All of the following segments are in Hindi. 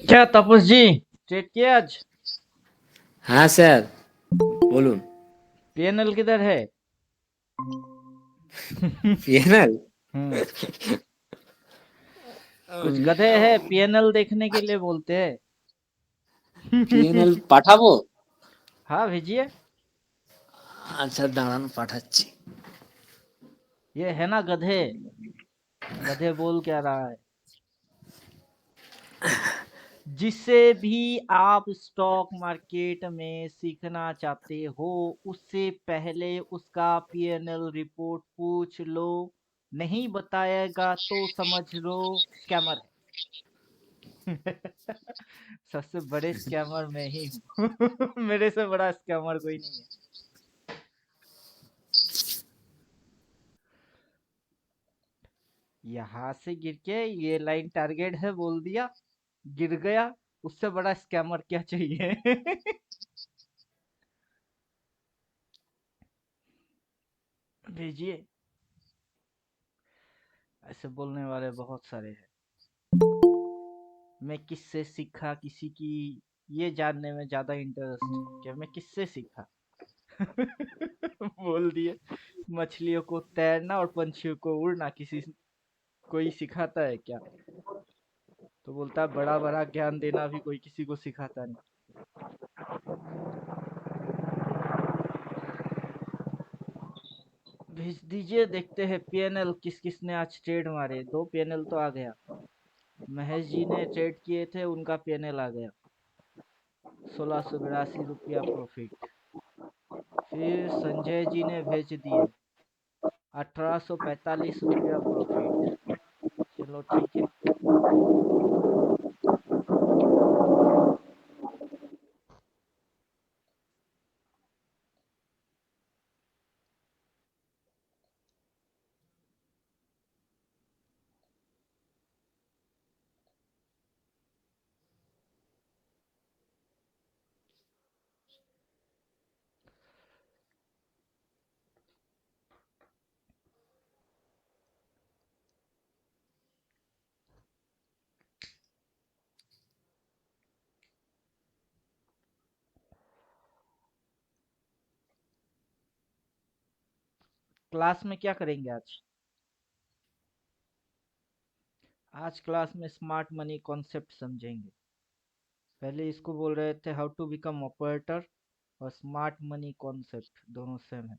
क्या तापस जी, ट्रेड किया आज? হ্যাঁ স্যার, বলুন। पीएनएल किधर है? পিএনএল? हम्म। कुछ गधे हैं पीएनएल देखने के लिए बोलते हैं। পিএনএল পাঠাবো? हाँ भेजिए। আচ্ছা দাঁড়ান, পাঠাচ্ছি। ये है ना गधे। गधे बोल क्या रहा है? जिससे भी आप स्टॉक मार्केट में सीखना चाहते हो, उससे पहले उसका पीएनएल रिपोर्ट पूछ लो। नहीं बताएगा तो समझ लो स्कैमर है। सबसे बड़े स्कैमर मैं ही हूँ। मेरे से बड़ा स्कैमर कोई नहीं है। यहाँ से गिर के ये लाइन टारगेट है बोल दिया, गिर गया। उससे बड़ा स्कैमर क्या चाहिए? भेजिए। ऐसे बोलने वाले बहुत सारे हैं। मैं किससे सीखा किसी की ये जानने में ज्यादा इंटरेस्ट कि मैं किससे सीखा। बोल दिए। मछलियों को तैरना और पंछियों को उड़ना किसी कोई सिखाता है क्या? तो बोलता है बड़ा बड़ा ज्ञान देना भी कोई किसी को सिखाता नहीं। भेज दीजिए, देखते हैं पीएनएल किस किस ने आज ट्रेड मारे। दो पीएनएल तो आ गया। महेश जी ने ट्रेड किए थे, उनका पीएनएल आ गया। 1682 रुपया प्रॉफिट। फिर संजय जी ने भेज दिए, 1845 रुपया प्रॉफिट। चलो ठीक है। क्लास में क्या करेंगे आज? आज क्लास में स्मार्ट मनी कॉन्सेप्ट समझेंगे। पहले इसको बोल रहे थे हाउ टू बिकम ऑपरेटर, और स्मार्ट मनी कॉन्सेप्ट दोनों सेम है।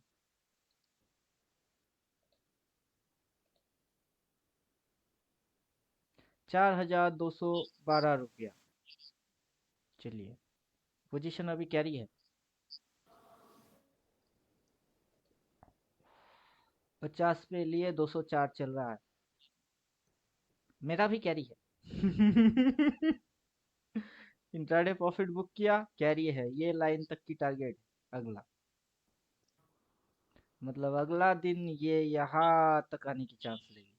4212 रुपया। चलिए, पोजीशन अभी कैरी है। 50 पे लिए 204 चल रहा है। मेरा भी कैरी है। इंट्राडे प्रॉफिट बुक किया, कैरी है। ये लाइन तक की टारगेट अगला, मतलब अगला दिन ये यहाँ तक आने की चांस रहेगी।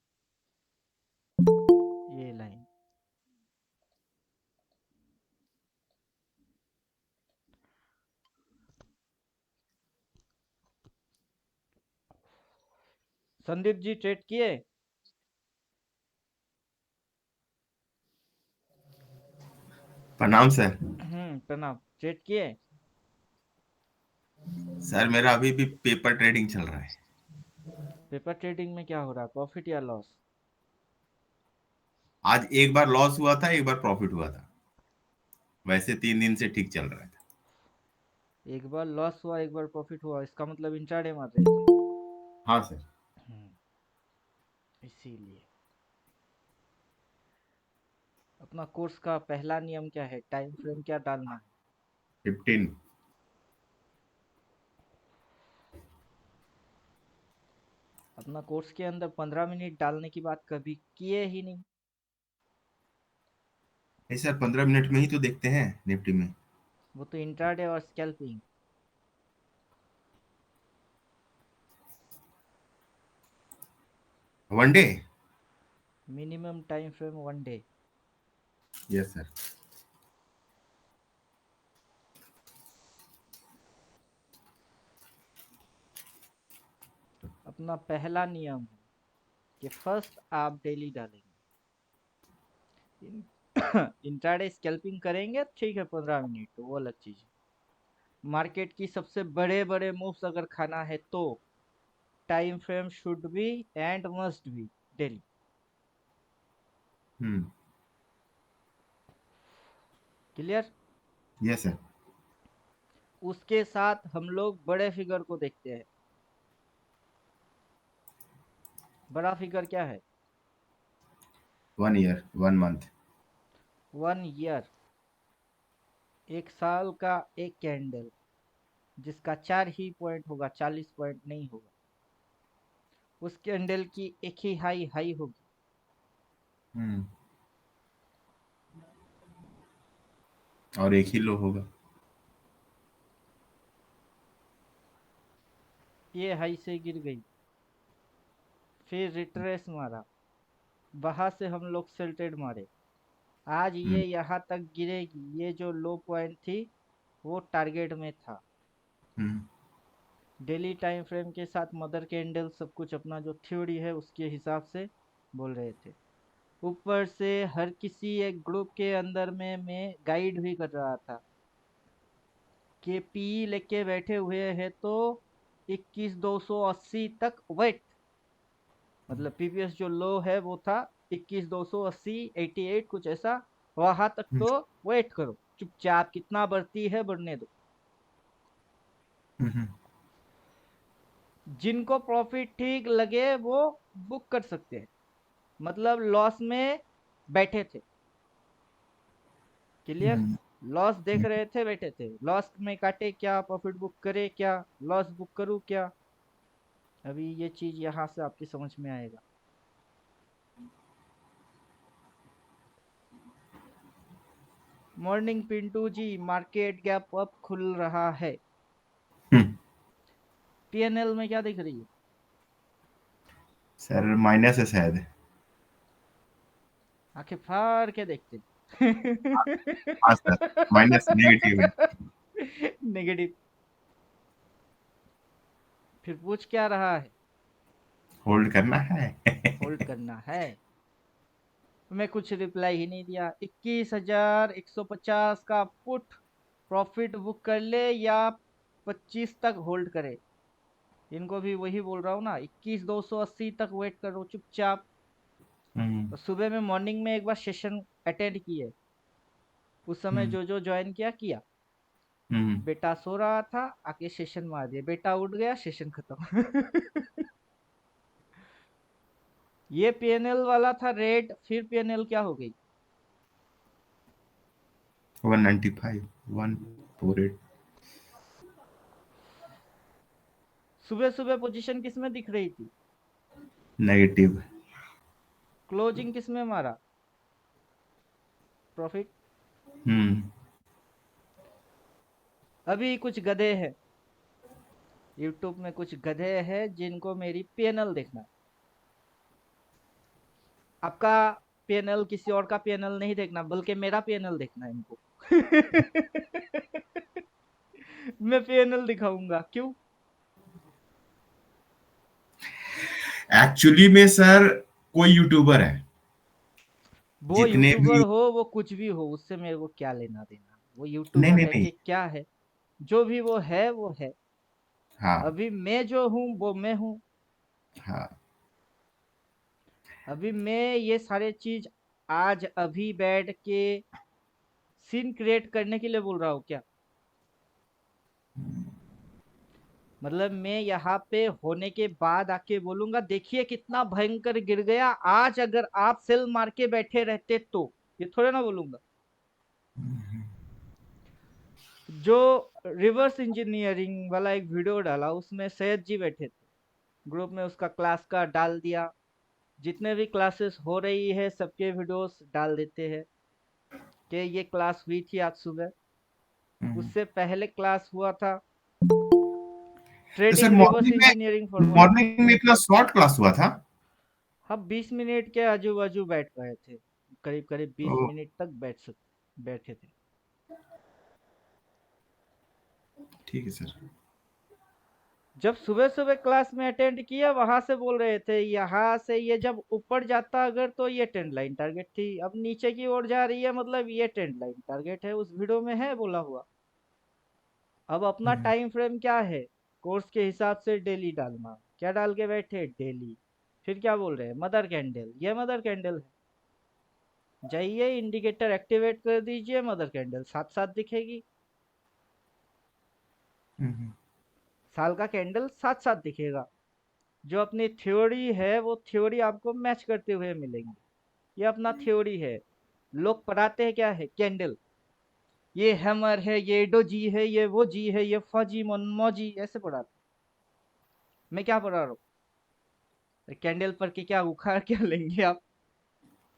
ये लाइन। संदीप जी ट्रेड किए? प्रणाम सर। प्रणाम। ट्रेड किए? सर मेरा अभी भी पेपर ट्रेडिंग चल रहा है। पेपर ट्रेडिंग में क्या हो रहा है, प्रॉफिट या लॉस? आज एक बार लॉस हुआ था, एक बार प्रॉफिट हुआ था। वैसे 3 दिन से ठीक चल रहा था। एक बार लॉस हुआ एक बार प्रॉफिट हुआ, इसका मतलब इंट्राडे मार रहे थे। हाँ सर। हम्म, इसीलिए। अपना कोर्स का पहला नियम क्या है, टाइम फ्रेम क्या डालना है? 15। अपना कोर्स के अंदर 15 मिनट डालने की बात कभी किए ही नहीं। नहीं सर, 15 मिनट में ही तो देखते हैं निफ्टी में। वो तो इंट्राडे और scalping. One day. Minimum time frame 1 day. Yes sir. अपना पहला नियम है कि फर्स्ट आप डेली डालेंगे। इंट्राडे स्कैल्पिंग करेंगे ठीक है 15 मिनट, तो वो अलग चीज है। मार्केट की सबसे बड़े बड़े मूव्स अगर खाना है तो time frame should be and must be daily. Hmm. Clear? Yes sir. उसके साथ हम लोग बड़े फिगर को देखते हैं। बड़ा फिगर क्या है? 1 ईयर 1 मंथ। 1 ईयर, एक साल का एक कैंडल जिसका 4 ही पॉइंट होगा, 40 पॉइंट नहीं होगा। उस कैंडल की एक ही हाई हाई होगी। हम्म। और एक ही लो होगा। ये हाई से गिर गई, फिर रिट्रेस मारा, वहां से हम लोग सेल्टेड मारे। आज हम्म। ये यहाँ तक गिरेगी, ये जो लो पॉइंट थी वो टारगेट में था। हम्म। डेली टाइम फ्रेम के साथ मदर कैंडल सब कुछ अपना जो थ्योरी है उसके हिसाब से बोल रहे थे। ऊपर से हर किसी एक ग्रुप के अंदर में मैं गाइड भी कर रहा था कि पी लेके बैठे हुए हैं तो 21,280 तक वेट, मतलब पीपीएस जो लो है वो था 21,280 88 कुछ ऐसा, वहां तक हम्म। तो वेट करो, चुपचाप कितना बढ़ती है बढ़ने दो। हम्म। जिनको प्रॉफिट ठीक लगे वो बुक कर सकते हैं, मतलब लॉस में बैठे थे। क्लियर? हम्म। लॉस देख रहे थे, बैठे थे, लॉस में काटे क्या, प्रॉफिट बुक करे क्या, लॉस बुक करूँ क्या। अभी ये चीज यहाँ से आपकी समझ में आएगा। Morning Pintu ji, market gap up खुल रहा है। हम्म। पीएनएल में क्या दिख रही है? सर माइनस है शायद। आंखें फाड़ के देखते हाँ सर, माइनस नेगेटिव है। नेगेटिव। फिर पूछ क्या रहा है? होल्ड करना है। होल्ड करना है। मैं कुछ रिप्लाई ही नहीं दिया। 21,150 का पुट प्रॉफिट बुक कर ले या 25 तक होल्ड करे। इनको भी वही बोल रहा हूँ ना, 21,280 तक वेट करो चुपचाप। हम्म। और सुबह में मॉर्निंग में एक बार सेशन अटेंड किए, उस समय हम्म। जो ज्वाइन किया किया। हम्म। बेटा सो रहा था, आके सेशन मार दिया, बेटा उठ गया, सेशन खत्म। ये पीएनएल वाला था रेड, फिर पीएनएल क्या हो गई? 195 148। सुबह सुबह पोजीशन किस में दिख रही थी? नेगेटिव। क्लोजिंग किस में मारा? प्रॉफिट। हम्म। अभी कुछ गधे हैं यूट्यूब में, कुछ गधे हैं जिनको मेरी पीएनएल देखना है। आपका पीएनएल किसी और का पीएनएल नहीं देखना, बल्कि मेरा पीएनएल देखना है इनको। मैं पीएनएल दिखाऊंगा, क्यों? एक्चुअली में सर कोई यूट्यूबर है, वो जितने यूट्यूबर भी। हो वो कुछ भी हो, उससे मेरे को क्या लेना देना, वो नहीं यूट्यूबर नहीं है नहीं। कि क्या है, जो भी वो है वो है। हाँ। अभी मैं जो हूँ वो मैं हूँ। हाँ। अभी मैं ये सारे चीज आज अभी बैठ के सीन क्रिएट करने के लिए बोल रहा हूँ क्या? मतलब मैं यहाँ पे होने के बाद आके बोलूंगा देखिए कितना भयंकर गिर गया, आज अगर आप सेल मार के बैठे रहते तो, ये थोड़े ना बोलूंगा। जो रिवर्स इंजीनियरिंग वाला एक वीडियो डाला उसमें सैयद जी बैठे थे, ग्रुप में उसका क्लास का डाल दिया, जितने भी क्लासेस हो रही है सबके वीडियोस डाल देते हैं कि ये क्लास हुई थी आज सुबह। हम्म। उससे पहले क्लास हुआ था तो sir trading reverse engineering formula. Morning में इतना शॉर्ट क्लास हुआ था। हम 20 मिनट के आजू बाजू बैठ रहे थे, करीब करीब 20 ओ, मिनट तक बैठे थे। ठीक है सर। जब सुबह सुबह क्लास में अटेंड किया वहां से बोल रहे थे यहाँ से ये जब ऊपर जाता अगर तो ये ट्रेंड लाइन टारगेट थी, अब नीचे की ओर जा रही है मतलब ये ट्रेंड लाइन टारगेट है, उस वीडियो में है बोला हुआ। अब अपना टाइम फ्रेम क्या है, कोर्स के हिसाब से डेली डालना, क्या डाल के बैठे डेली। फिर क्या बोल रहे हैं मदर कैंडल, ये मदर कैंडल है, जाइए इंडिकेटर एक्टिवेट कर दीजिए, मदर कैंडल साथ साथ दिखेगी, साल का कैंडल साथ साथ दिखेगा। जो अपनी थ्योरी है वो थ्योरी आपको मैच करते हुए मिलेंगे, ये अपना थ्योरी है। लोग पढ़ाते हैं क्या है, कैंडल, ये हैमर है, ये डोजी है, ये वो जी है, ये फजी मनमौजी, ऐसे पढ़ाते। मैं क्या पढ़ा रहा हूँ, कैंडल पर के क्या उखाड़ क्या लेंगे आप,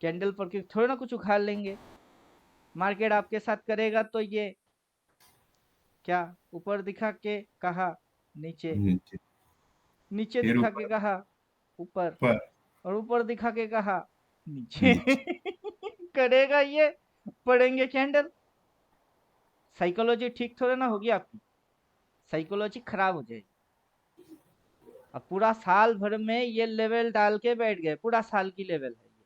कैंडल पर के थोड़ा ना कुछ उखाड़ लेंगे। मार्केट आपके साथ करेगा तो ये क्या, ऊपर दिखा के कहा नीचे, नीचे, नीचे फिर दिखा के ऊपर, कहा ऊपर, ऊपर, और ऊपर दिखा के कहा नीचे। नीचे। करेगा ये, पढ़ेंगे कैंडल। साइकोलॉजी ठीक थोड़ा ना होगी आपकी, साइकोलॉजी खराब हो जाएगी। अब पूरा साल भर में ये लेवल डाल के बैठ गए, पूरा साल की लेवल है ये,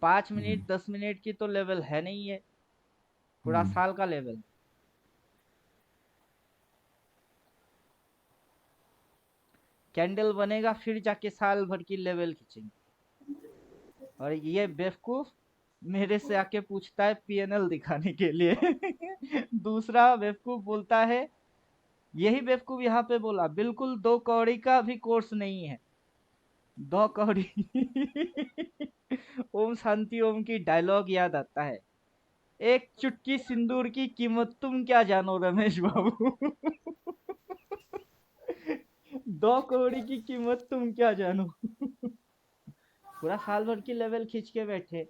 5 मिनट 10 मिनट की तो लेवल है नहीं है, पूरा साल का लेवल। कैंडल बनेगा फिर जाके साल भर की लेवल खींचेंगे। और ये बेवकूफ मेरे से आके पूछता है पीएनएल दिखाने के लिए। दूसरा बेवकूफ बोलता है, यही बेवकूफ यहाँ पे बोला बिल्कुल 2 कौड़ी का भी कोर्स नहीं है, 2 कौड़ी। ओम शांति ओम की डायलॉग याद आता है, एक चुटकी सिंदूर की कीमत तुम क्या जानो रमेश बाबू। 2 कौड़ी की कीमत तुम क्या जानो। पूरा साल भर की लेवल खींच के बैठे।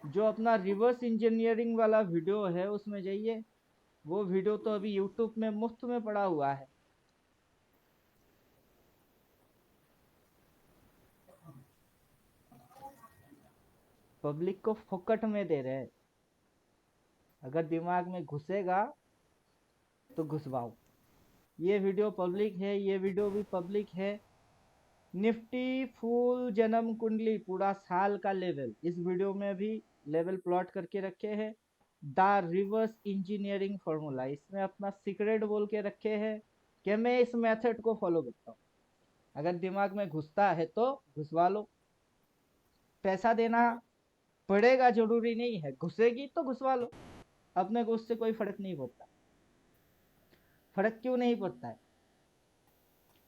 जो अपना रिवर्स इंजीनियरिंग वाला वीडियो है उसमें जाइए, वो वीडियो तो अभी यूट्यूब में मुफ्त में पड़ा हुआ है। पब्लिक को फोकट में दे रहे हैं, अगर दिमाग में घुसेगा तो घुसवाओ। ये वीडियो पब्लिक है, ये वीडियो भी पब्लिक है। निफ्टी फुल जन्म कुंडली पूरा साल का लेवल इस वीडियो में भी लेवल प्लॉट करके रखे हैं। द रिवर्स इंजीनियरिंग फॉर्मूला इसमें अपना सीक्रेट बोल के रखे हैं कि मैं इस मेथड को फॉलो करता हूँ। अगर दिमाग में घुसता है तो घुसवा लो, पैसा देना पड़ेगा जरूरी नहीं है, घुसेगी तो घुसवा लो, अपने को उससे कोई फर्क नहीं पड़ता। फर्क क्यों नहीं पड़ता है,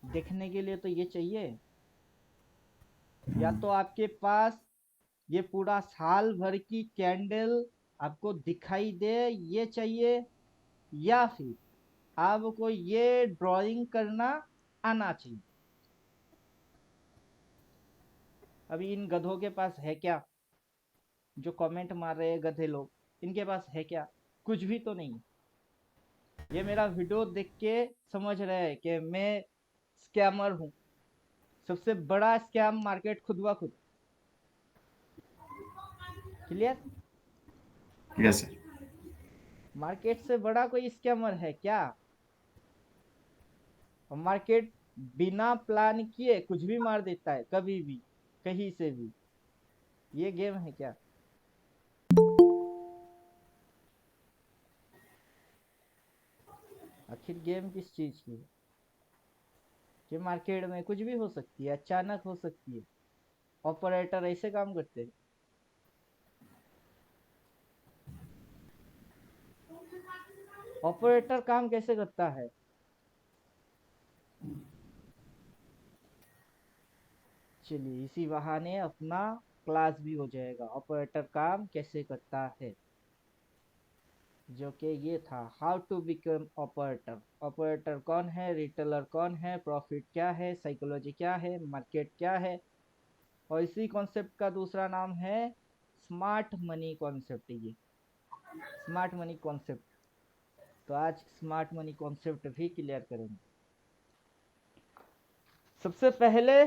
देखने के लिए तो ये चाहिए, या तो आपके पास ये पूरा साल भर की कैंडल आपको दिखाई दे ये चाहिए, या फिर आपको ये ड्राइंग करना आना चाहिए। अभी इन गधों के पास है क्या, जो कमेंट मार रहे हैं गधे लोग, इनके पास है क्या, कुछ भी तो नहीं। ये मेरा वीडियो देख के समझ रहे हैं कि मैं स्कैमर हूँ, सबसे बड़ा स्कैम मार्केट खुद ब खुद। Clear, yes sir. मार्केट से बड़ा कोई स्कैमर है क्या। और मार्केट बिना प्लान किए कुछ भी मार देता है कभी भी कहीं से भी, ये गेम है क्या। आखिर गेम किस चीज की है, कि मार्केट में कुछ भी हो सकती है, अचानक हो सकती है। ऑपरेटर ऐसे काम करते हैं। ऑपरेटर काम कैसे करता है, चलिए इसी बहाने अपना क्लास भी हो जाएगा, ऑपरेटर काम कैसे करता है, जो कि ये था how to become operator. Operator कौन है, रिटेलर कौन है, प्रॉफिट क्या है, साइकोलॉजी क्या है, मार्केट क्या है। और इसी कॉन्सेप्ट का दूसरा नाम है स्मार्ट मनी कॉन्सेप्ट। ये स्मार्ट मनी कॉन्सेप्ट, तो आज स्मार्ट मनी कॉन्सेप्ट भी क्लियर करेंगे। सबसे पहले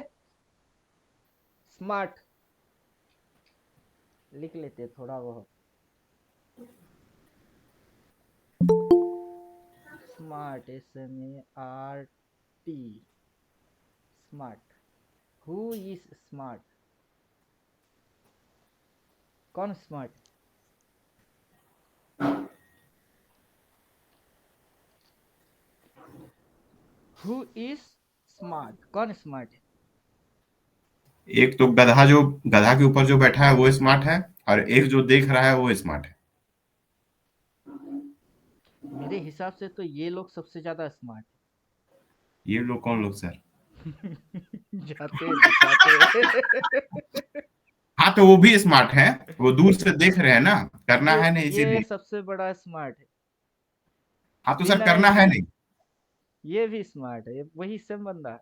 स्मार्ट लिख लेते थोड़ा बहुत। Smart, SMART, smart. Who is smart? कौन स्मार्ट? Who is smart? कौन स्मार्ट है? एक तो गधा के ऊपर जो बैठा है वो स्मार्ट है, और एक जो देख रहा है वो स्मार्ट है। मेरे हिसाब से तो ये लोग सबसे ज्यादा स्मार्ट ये लोग कौन लोग सर? है। जाते दिखाते। हाँ तो वो भी स्मार्ट है, वो दूर से देख रहे हैं ना, करना ये है नहीं ये इसीलिए। सबसे बड़ा स्मार्ट है। हाँ तो सर विनय करना है भी, नहीं। ये भी स्मार्ट है, ये वही सेम बंदा है।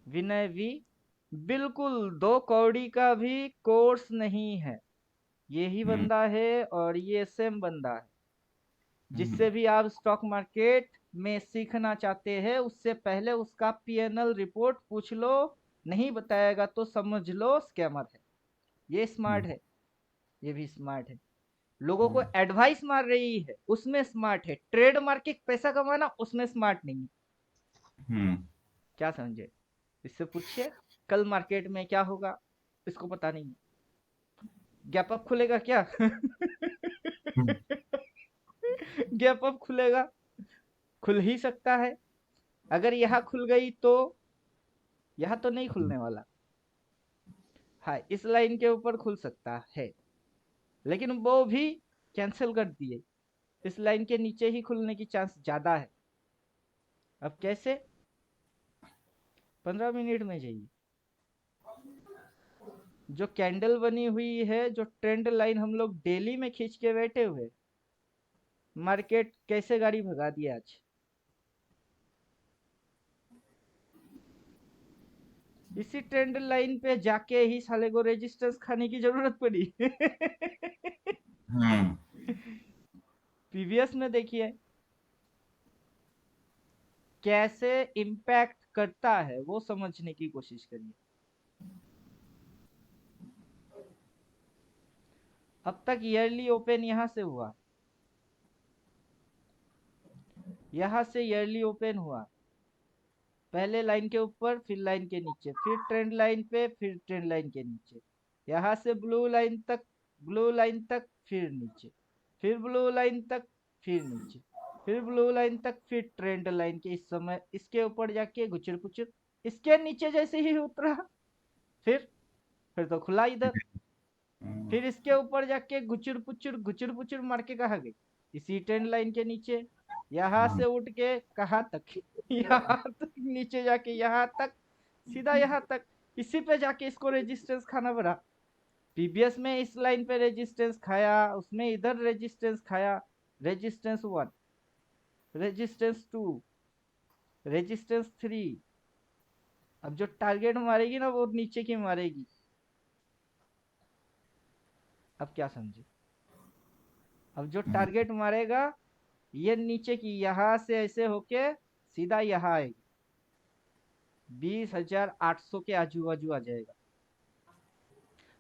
विनय भी बिल्कुल 2 कौड़ी का भी कोर्स नहीं है, यही हम्म, बंदा है और ये सेम बंदा है। हम्म, जिससे भी आप स्टॉक मार्केट में सीखना चाहते हैं उससे पहले उसका पीएनएल रिपोर्ट पूछ लो, नहीं बताएगा तो समझ लो स्कैमर है। ये स्मार्ट हम्म, है, ये भी स्मार्ट है। लोगों को हम्म, एडवाइस मार रही है उसमें स्मार्ट है, ट्रेड मार्केट पैसा कमाना उसमें स्मार्ट नहीं है। हम्म, क्या समझे? इससे पूछिए कल मार्केट में क्या होगा, इसको पता नहीं है। गैप अप खुलेगा क्या? हम्म, गैप अप खुलेगा, खुल ही सकता है। अगर यहाँ खुल गई तो यहाँ तो नहीं खुलने वाला। हाँ, इस लाइन के ऊपर खुल सकता है, लेकिन वो भी कैंसिल कर दिए। इस लाइन के नीचे ही खुलने की चांस ज्यादा है। अब कैसे? 15 मिनट में जाइए। जो कैंडल बनी हुई है, जो ट्रेंड लाइन हम लोग डेली में खींच के बैठे हुए, मार्केट कैसे गाड़ी भगा दिया आज। इसी ट्रेंड लाइन पे जाके ही साले को रेजिस्टेंस खाने की जरूरत पड़ी। हम्म, पीवीएस में देखिए कैसे इम्पैक्ट करता है, वो समझने की कोशिश करिए। अब तक ईयरली ओपन यहां से हुआ, यहां से ईयरली ओपन हुआ, पहले लाइन के ऊपर फिर लाइन के नीचे, फिर ट्रेंड लाइन पे, फिर ट्रेंड लाइन के नीचे, यहां से ब्लू लाइन तक, ब्लू लाइन तक, फिर नीचे, फिर ब्लू लाइन तक, फिर नीचे, फिर ब्लू लाइन तक, फिर ट्रेंड लाइन के इस समय इसके ऊपर जाके गुचर पुचर, इसके नीचे जैसे ही उतरा, फिर फिर तो खुला इधर, हम्म, फिर इसके ऊपर जाके गुचर पुचर मार के कहा गई इसी ट्रेंड लाइन के नीचे, यहाँ से उठ के कहाँ तक, यहाँ तक नीचे जाके यहाँ तक, सीधा यहाँ तक, इसी पे जाके इसको रेजिस्टेंस खाना पड़ा। पीबीएस में इस लाइन पे रेजिस्टेंस खाया, उसमें इधर रेजिस्टेंस खाया, रेजिस्टेंस 1, रेजिस्टेंस 2, रेजिस्टेंस 3। अब जो टारगेट मारेगी ना वो नीचे की मारेगी। अब क्या समझे? अब जो हम्म, टारगेट मारेगा ये नीचे की, यहां से ऐसे होके सीधा यहाँ आएगी, 20,800 के आजू बाजू आ जाएगा।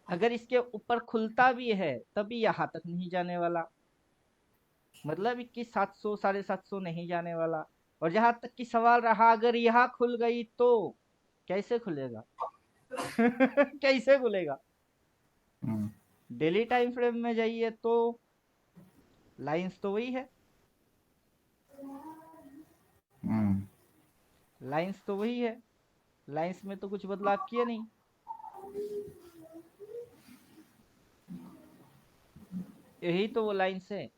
अगर इसके ऊपर खुलता भी है तभी यहाँ तक नहीं जाने वाला, मतलब 21,700 750 नहीं जाने वाला। और जहां तक की सवाल रहा, अगर यहाँ खुल गई तो कैसे खुलेगा? कैसे खुलेगा? हम्म, डेली टाइम फ्रेम में जाइए तो लाइंस तो वही है, हम्म, लाइंस तो वही है, लाइंस में तो कुछ बदलाव किया नहीं। यही तो वो लाइंस है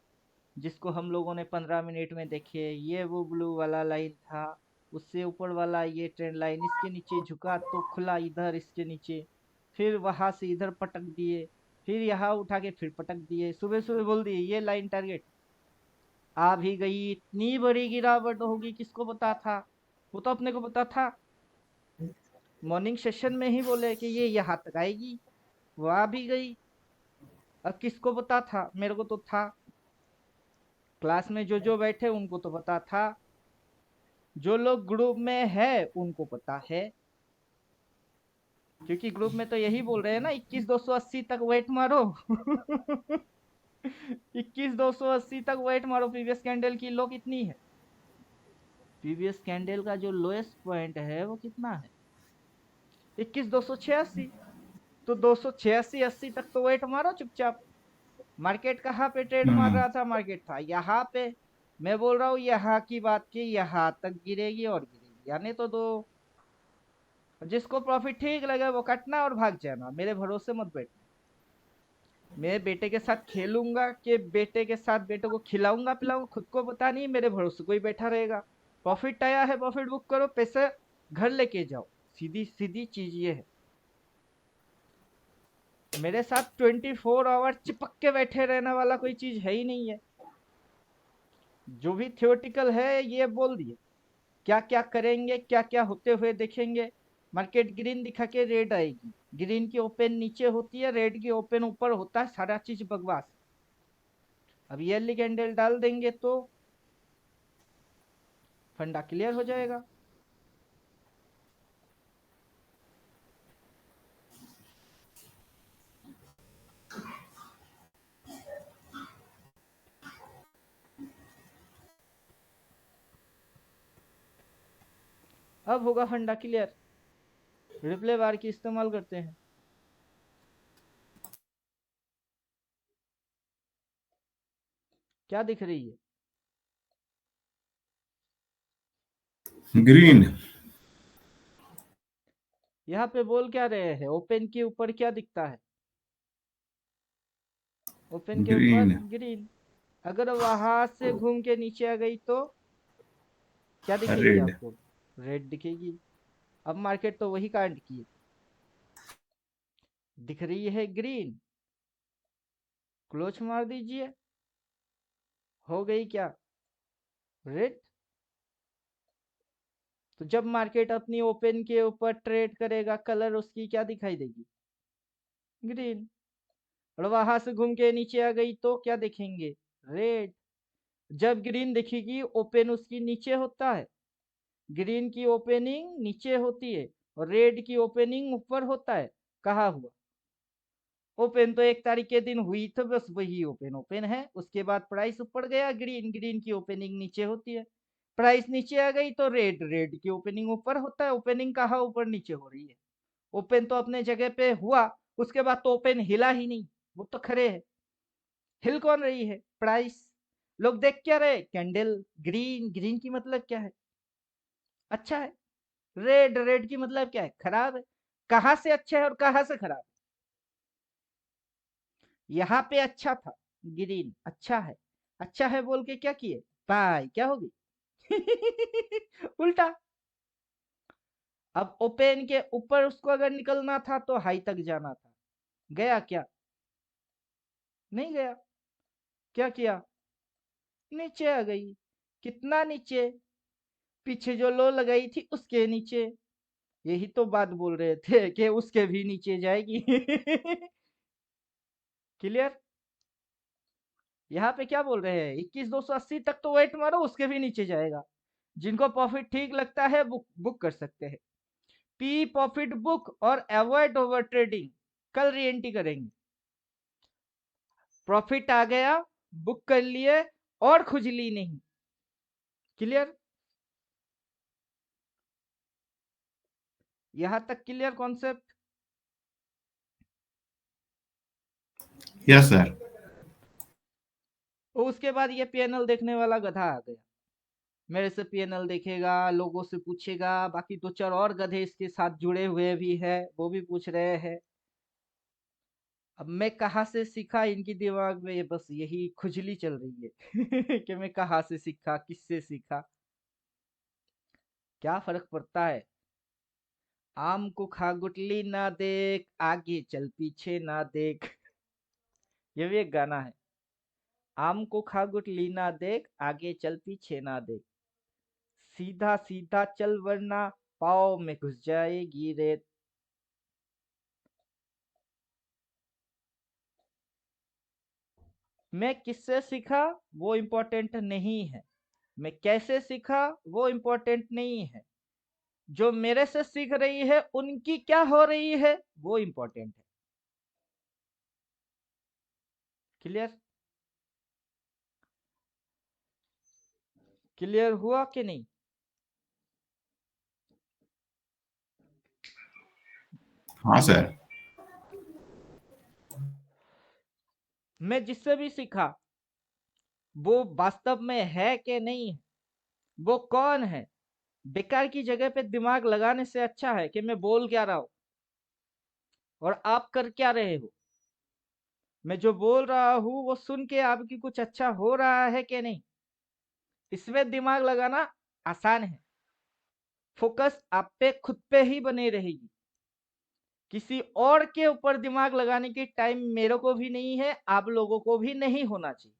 जिसको हम लोगों ने 15 मिनट में देखे। ये वो ब्लू वाला लाइन था, उससे ऊपर वाला ये ट्रेंड लाइन, इसके नीचे झुका तो खुला इधर इसके नीचे, फिर वहां से इधर पटक दिए, फिर यहाँ उठा के फिर पटक दिए, सुबह सुबह बोल दिए ये लाइन टारगेट आ भी गई। इतनी बड़ी गिरावट होगी किसको पता था? वो तो अपने को पता था, मॉर्निंग सेशन में ही बोले कि ये यहाँ तक आएगी, वो आ भी गई। अब किसको पता था? मेरे को तो था, क्लास में जो जो बैठे उनको तो पता था, जो लोग ग्रुप में है उनको पता है, क्योंकि ग्रुप में तो यही बोल रहे हैं ना 21,280 तक वेट मारो। 21,280 तक वेट मारो। प्रीवियस कैंडल की लो कितनी है? प्रीवियस कैंडल का जो लोएस्ट पॉइंट है वो कितना है? 21,286। तो 286-80 तक तो वेट मारो चुपचाप। मार्केट कहाँ पे ट्रेड मार रहा था? मार्केट था यहाँ पे। मैं बोल रहा हूँ यहाँ की बात की, यहाँ तक गिरेगी और गिरेगी, यानी तो दो। जिसको प्रॉफिट ठीक लगे वो कटना और भाग जाना, मेरे भरोसे मत बैठना। मैं बेटे के साथ खेलूंगा कि बेटे के साथ बेटे को खिलाऊंगा पिलाऊंगा खुद को पता नहीं, मेरे भरोसे कोई बैठा रहेगा। प्रॉफिट आया है, प्रॉफिट बुक करो, पैसे घर लेके जाओ। सीधी सीधी चीज ये है। मेरे साथ 24 आवर चिपक के बैठे रहने वाला कोई चीज है ही नहीं है। जो भी थियोटिकल है ये बोल दिए, क्या क्या करेंगे, क्या क्या होते हुए देखेंगे। मार्केट ग्रीन दिखा के रेड आएगी, ग्रीन की ओपन नीचे होती है, रेड की ओपन ऊपर होता है, सारा चीज बकवास। अब ईयरली कैंडल डाल देंगे तो फंडा क्लियर हो जाएगा। अब होगा फंडा क्लियर। रिप्ले बार की इस्तेमाल करते हैं। क्या दिख रही है? ग्रीन। यहाँ पे बोल क्या रहे हैं? ओपन के ऊपर क्या दिखता है? ओपन के ऊपर ग्रीन। ग्रीन। अगर वहां से घूम के नीचे आ गई तो क्या दिखेगी रेड। आपको? रेड दिखेगी। अब मार्केट तो वही कांड की है। दिख रही है ग्रीन, क्लोज मार दीजिए, हो गई क्या? रेड। तो जब मार्केट अपनी ओपन के ऊपर ट्रेड करेगा, कलर उसकी क्या दिखाई देगी? ग्रीन। और वहां से घूम के नीचे आ गई तो क्या देखेंगे? रेड। जब ग्रीन दिखेगी ओपन उसकी नीचे होता है, ग्रीन की ओपनिंग नीचे होती है और रेड की ओपनिंग ऊपर होता है। कहा हुआ? ओपन तो 1 तारीख के दिन हुई, तो बस वही ओपन ओपन है। उसके बाद प्राइस ऊपर गया, ग्रीन ग्रीन की ओपनिंग नीचे होती है। प्राइस नीचे आ गई तो रेड रेड की ओपनिंग ऊपर होता है। ओपनिंग कहाँ ऊपर नीचे हो रही है? ओपन तो अपने जगह पे हुआ, उसके बाद तो ओपन हिला ही नहीं, वो तो खड़े है। हिल कौन रही है? प्राइस। लोग देख क्या रहे? कैंडल ग्रीन, ग्रीन की मतलब क्या है? अच्छा है। रेड, रेड की मतलब क्या है? खराब है। कहां से अच्छा है और कहां से खराब है? यहाँ पे अच्छा था, ग्रीन अच्छा है। अच्छा है बोल के क्या किए? बाय, क्या होगी? उल्टा। अब ओपन के ऊपर उसको अगर निकलना था तो हाई तक जाना था, गया क्या? नहीं गया। क्या किया? नीचे आ गई। कितना नीचे? पीछे जो लो लगाई थी उसके नीचे। यही तो बात बोल रहे थे कि उसके भी नीचे जाएगी। क्लियर? यहाँ पे क्या बोल रहे हैं? 21,280 तक तो वेट मारो, उसके भी नीचे जाएगा। जिनको प्रॉफिट ठीक लगता है बुक बुक कर सकते हैं। पी प्रॉफिट बुक और अवॉइड ओवर ट्रेडिंग। कल री एंट्री करेंगे। प्रॉफिट आ गया, बुक कर लिए और खुजली नहीं। क्लियर? यहां तक क्लियर कॉन्सेप्ट? Yes sir. उसके बाद ये पीएनएल देखने वाला गधा आ गया। मेरे से पीएनएल देखेगा, लोगों से पूछेगा, बाकी 2-4 और गधे इसके साथ जुड़े हुए भी है, वो भी पूछ रहे हैं। अब मैं कहाँ से सीखा, इनकी दिमाग में ये बस यही खुजली चल रही है। कि मैं कहाँ से सीखा, किससे सीखा। क्या फर्क पड़ता है? आम को खा गुटली ना देख, आगे चल पीछे ना देख। ये भी एक गाना है। आम को खा गुटली ना देख, आगे चल पीछे ना देख, सीधा सीधा चल वरना पाँव में घुस जाएगी रेत। मैं किससे सीखा वो इम्पोर्टेंट नहीं है, मैं कैसे सीखा वो इम्पोर्टेंट नहीं है, जो मेरे से सीख रही है उनकी क्या हो रही है वो इम्पोर्टेंट है। क्लियर? क्लियर हुआ कि नहीं? हाँ सर। मैं जिससे भी सीखा वो वास्तव में है कि नहीं है, वो कौन है, बेकार की जगह पे दिमाग लगाने से अच्छा है कि मैं बोल क्या रहा हूं और आप कर क्या रहे हो। मैं जो बोल रहा हूं वो सुन के आपकी कुछ अच्छा हो रहा है कि नहीं, इसमें दिमाग लगाना आसान है। फोकस आप पे खुद पे ही बनी रहेगी। किसी और के ऊपर दिमाग लगाने की टाइम मेरे को भी नहीं है, आप लोगों को भी नहीं होना चाहिए।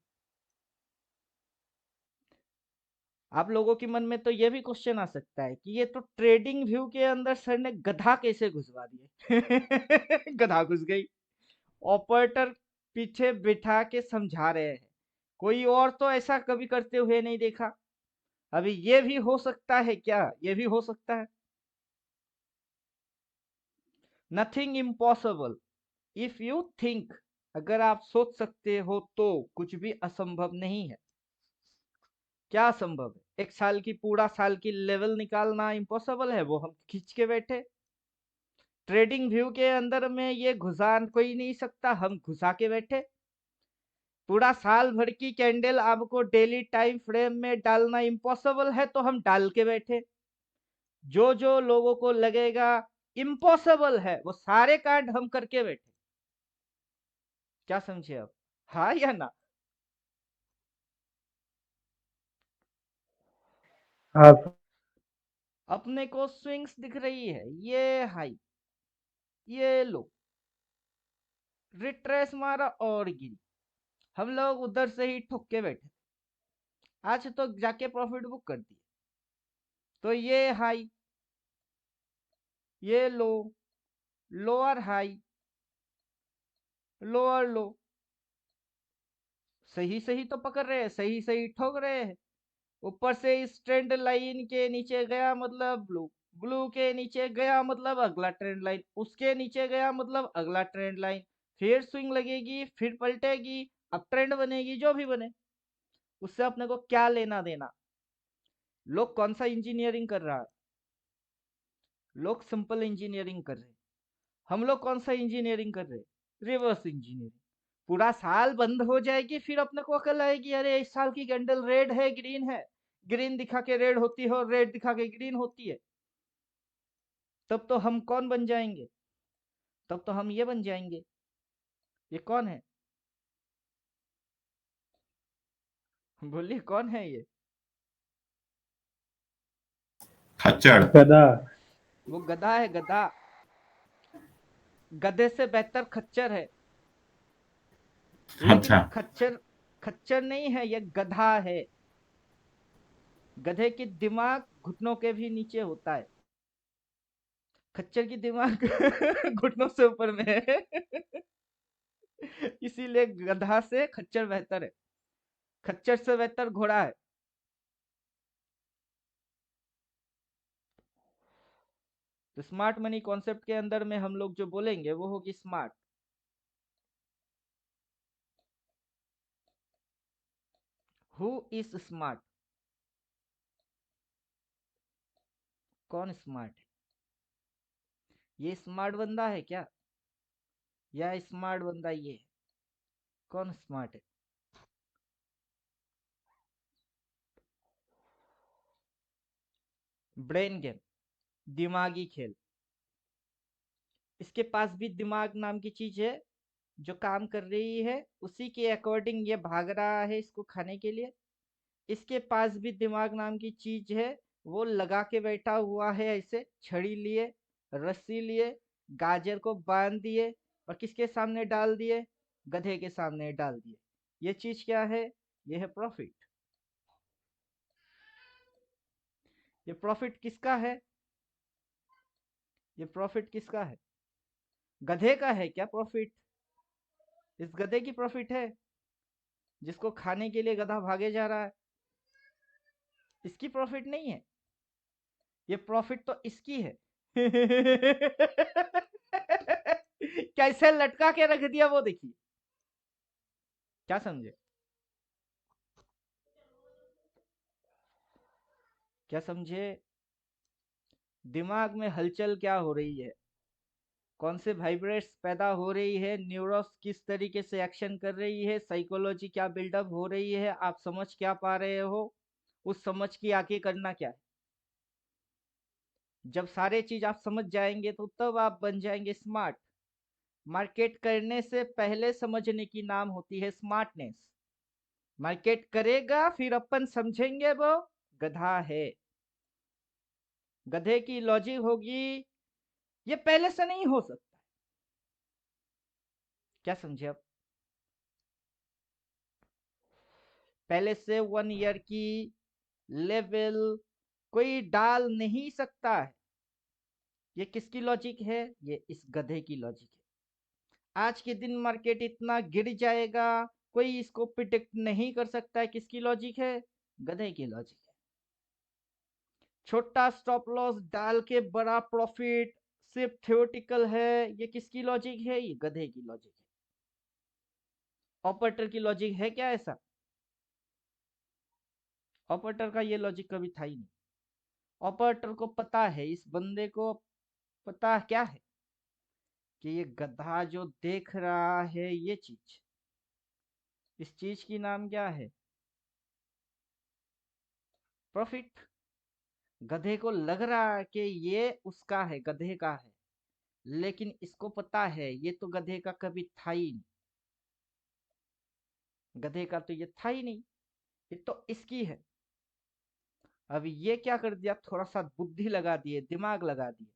आप लोगों के मन में तो ये भी क्वेश्चन आ सकता है कि ये तो ट्रेडिंग व्यू के अंदर सर ने गधा कैसे घुसवा दिए। गधा घुस गई। ऑपरेटर पीछे बिठा के समझा रहे हैं, कोई और तो ऐसा कभी करते हुए नहीं देखा। अभी ये भी हो सकता है क्या? ये भी हो सकता है। Nothing impossible if you think. अगर आप सोच सकते हो तो कुछ भी असंभव नहीं है। क्या असंभव है? 1 साल की पूरा साल की लेवल निकालना इम्पॉसिबल है, वो हम खींच के बैठे। ट्रेडिंग व्यू के अंदर में ये घुसा कोई नहीं सकता, हम घुसा के बैठे। पूरा साल भर की कैंडल आपको डेली टाइम फ्रेम में डालना इम्पॉसिबल है तो हम डाल के बैठे। जो जो लोगों को लगेगा इम्पॉसिबल है वो सारे कांड हम करके बैठे। क्या समझे आप? हाँ या ना? हाँ अपने को स्विंग्स दिख रही है, ये हाई, ये लो, रिट्रेस मारा और गिरी। हम लोग उधर से ही ठुक के बैठे। आज तो जाके प्रॉफिट बुक कर दिए। तो ये हाई, ये लो, लोअर हाई, लोअर लो, सही सही तो पकड़ रहे हैं, सही सही ठोक रहे हैं। ऊपर से इस ट्रेंड लाइन के नीचे गया मतलब ब्लू, ब्लू के नीचे गया मतलब अगला ट्रेंड लाइन, उसके नीचे गया मतलब अगला ट्रेंड लाइन, फिर स्विंग लगेगी, फिर पलटेगी, अब ट्रेंड बनेगी, जो भी बने उससे अपने को क्या लेना देना। लोग कौन सा इंजीनियरिंग कर रहा है? लोग सिंपल इंजीनियरिंग कर रहे हैं। हम लोग कौन सा इंजीनियरिंग कर रहे हैं? Reverse engineering. पूरा साल बंद हो जाएगी फिर अपने को अकल आएगी, अरे इस साल की कैंडल रेड है ग्रीन है, ग्रीन दिखा के रेड होती है और रेड दिखा के ग्रीन होती है। तब तो हम कौन बन जाएंगे? तब तो हम ये बन जाएंगे। ये कौन है? बोलिए कौन है ये? खच्चर। गधा। वो गधा है, गधा। गधे से बेहतर खच्चर है। लेकिन अच्छा। खच्चर खच्चर नहीं है, ये गधा है। गधे की दिमाग घुटनों के भी नीचे होता है, खच्चर की दिमाग घुटनों से ऊपर में है। इसीलिए गधा से खच्चर बेहतर है। खच्चर से बेहतर घोड़ा है। तो स्मार्ट मनी कॉन्सेप्ट के अंदर में हम लोग जो बोलेंगे वो होगी स्मार्ट। Who is smart? कौन स्मार्ट है? ये स्मार्ट बंदा है क्या, या स्मार्ट बंदा ये है? कौन स्मार्ट है? ब्रेन गेम, दिमागी खेल। इसके पास भी दिमाग नाम की चीज है जो काम कर रही है, उसी के अकॉर्डिंग ये भाग रहा है इसको खाने के लिए। इसके पास भी दिमाग नाम की चीज है, वो लगा के बैठा हुआ है ऐसे, छड़ी लिए, रस्सी लिए, गाजर को बांध दिए और किसके सामने डाल दिए? गधे के सामने डाल दिए। ये चीज क्या है? ये है प्रॉफिट। ये प्रॉफिट किसका है? ये प्रॉफिट किसका है? गधे का है क्या प्रॉफिट? इस गधे की प्रॉफिट है जिसको खाने के लिए गधा भागे जा रहा है। इसकी प्रॉफिट नहीं है, ये प्रॉफिट तो इसकी है। कैसे लटका के रख दिया वो देखिए। क्या समझे? क्या समझे? दिमाग में हलचल क्या हो रही है, कौन से वाइब्रेट्स पैदा हो रही है, न्यूरॉन्स किस तरीके से एक्शन कर रही है, साइकोलॉजी क्या बिल्डअप हो रही है, आप समझ क्या पा रहे हो? उस समझ की आगे करना क्या है? जब सारे चीज आप समझ जाएंगे तो तब आप बन जाएंगे स्मार्ट। मार्केट करने से पहले समझने की नाम होती है स्मार्टनेस। मार्केट करेगा फिर अपन समझेंगे वो गधा है। गधे की लॉजिक होगी ये पहले से नहीं हो सकता। क्या समझे आप? पहले से 1 ईयर की लेवल कोई डाल नहीं सकता है। ये किसकी लॉजिक है? ये इस गधे की लॉजिक है। आज के दिन मार्केट इतना गिर जाएगा, कोई इसको प्रिडिक्ट नहीं कर सकता है। किसकी लॉजिक है? गधे की लॉजिक है। छोटा स्टॉप लॉस डाल के बड़ा प्रॉफिट सिर्फ थियोरेटिकल है। ये किसकी लॉजिक है? ये गधे की लॉजिक है। ऑपरेटर की लॉजिक है क्या ऐसा? ऑपरेटर का ये लॉजिक कभी था ही नहीं। ऑपरेटर को पता है, इस बंदे को पता क्या है कि ये गधा जो देख रहा है ये चीज, इस चीज की नाम क्या है? प्रॉफिट। गधे को लग रहा है कि ये उसका है, गधे का है, लेकिन इसको पता है ये तो गधे का कभी था ही नहीं। गधे का तो ये था ही नहीं, ये तो इसकी है। अब ये क्या कर दिया, थोड़ा सा बुद्धि लगा दिए, दिमाग लगा दिए।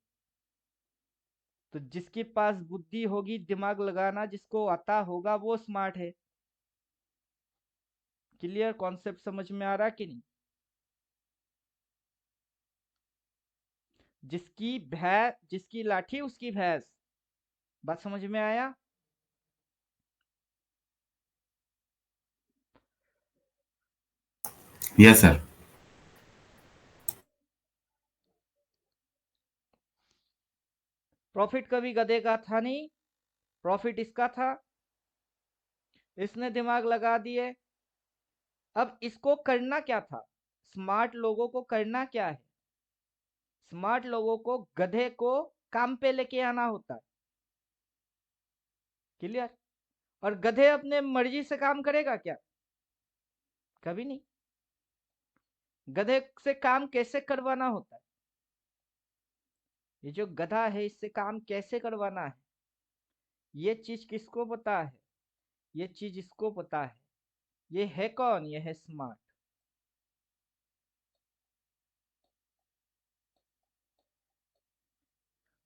तो जिसके पास बुद्धि होगी, दिमाग लगाना जिसको आता होगा वो स्मार्ट है। क्लियर? कॉन्सेप्ट समझ में आ रहा कि नहीं? जिसकी भैंस, जिसकी लाठी उसकी भैंस। बात समझ में आया? Yes sir. प्रॉफिट कभी गधे का था नहीं, प्रॉफिट इसका था। इसने दिमाग लगा दिए। अब इसको करना क्या था? स्मार्ट लोगों को करना क्या है? स्मार्ट लोगों को गधे को काम पे लेके आना होता है। क्लियर? और गधे अपने मर्जी से काम करेगा क्या? कभी नहीं। गधे से काम कैसे करवाना होता है? ये जो गधा है इससे काम कैसे करवाना है, ये चीज किसको पता है? ये चीज इसको पता है। ये है कौन? ये है स्मार्ट।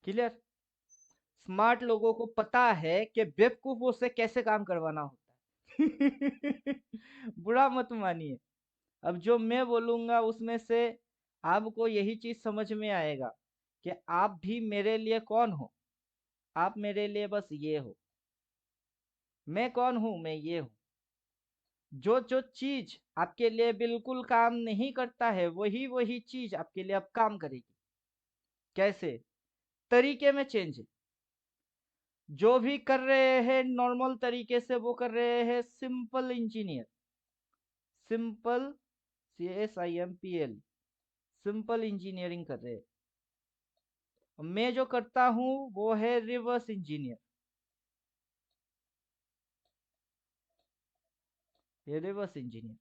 क्लियर? स्मार्ट लोगों को पता है कि बेवकूफों से कैसे काम करवाना होता है। बुरा मत मानिए। अब जो मैं बोलूंगा उसमें से आपको यही चीज समझ में आएगा कि आप भी मेरे लिए कौन हो। आप मेरे लिए बस ये हो। मैं कौन हूं? मैं ये हूं। जो जो चीज आपके लिए बिल्कुल काम नहीं करता है वही वही चीज आपके लिए अब काम करेगी। कैसे? तरीके में चेंज है। जो भी कर रहे हैं नॉर्मल तरीके से वो कर रहे हैं simple engineer. Simple, SIMPL, simple engineering कर रहे हैं। मैं जो करता हूं वो है रिवर्स इंजीनियर। ये रिवर्स इंजीनियर।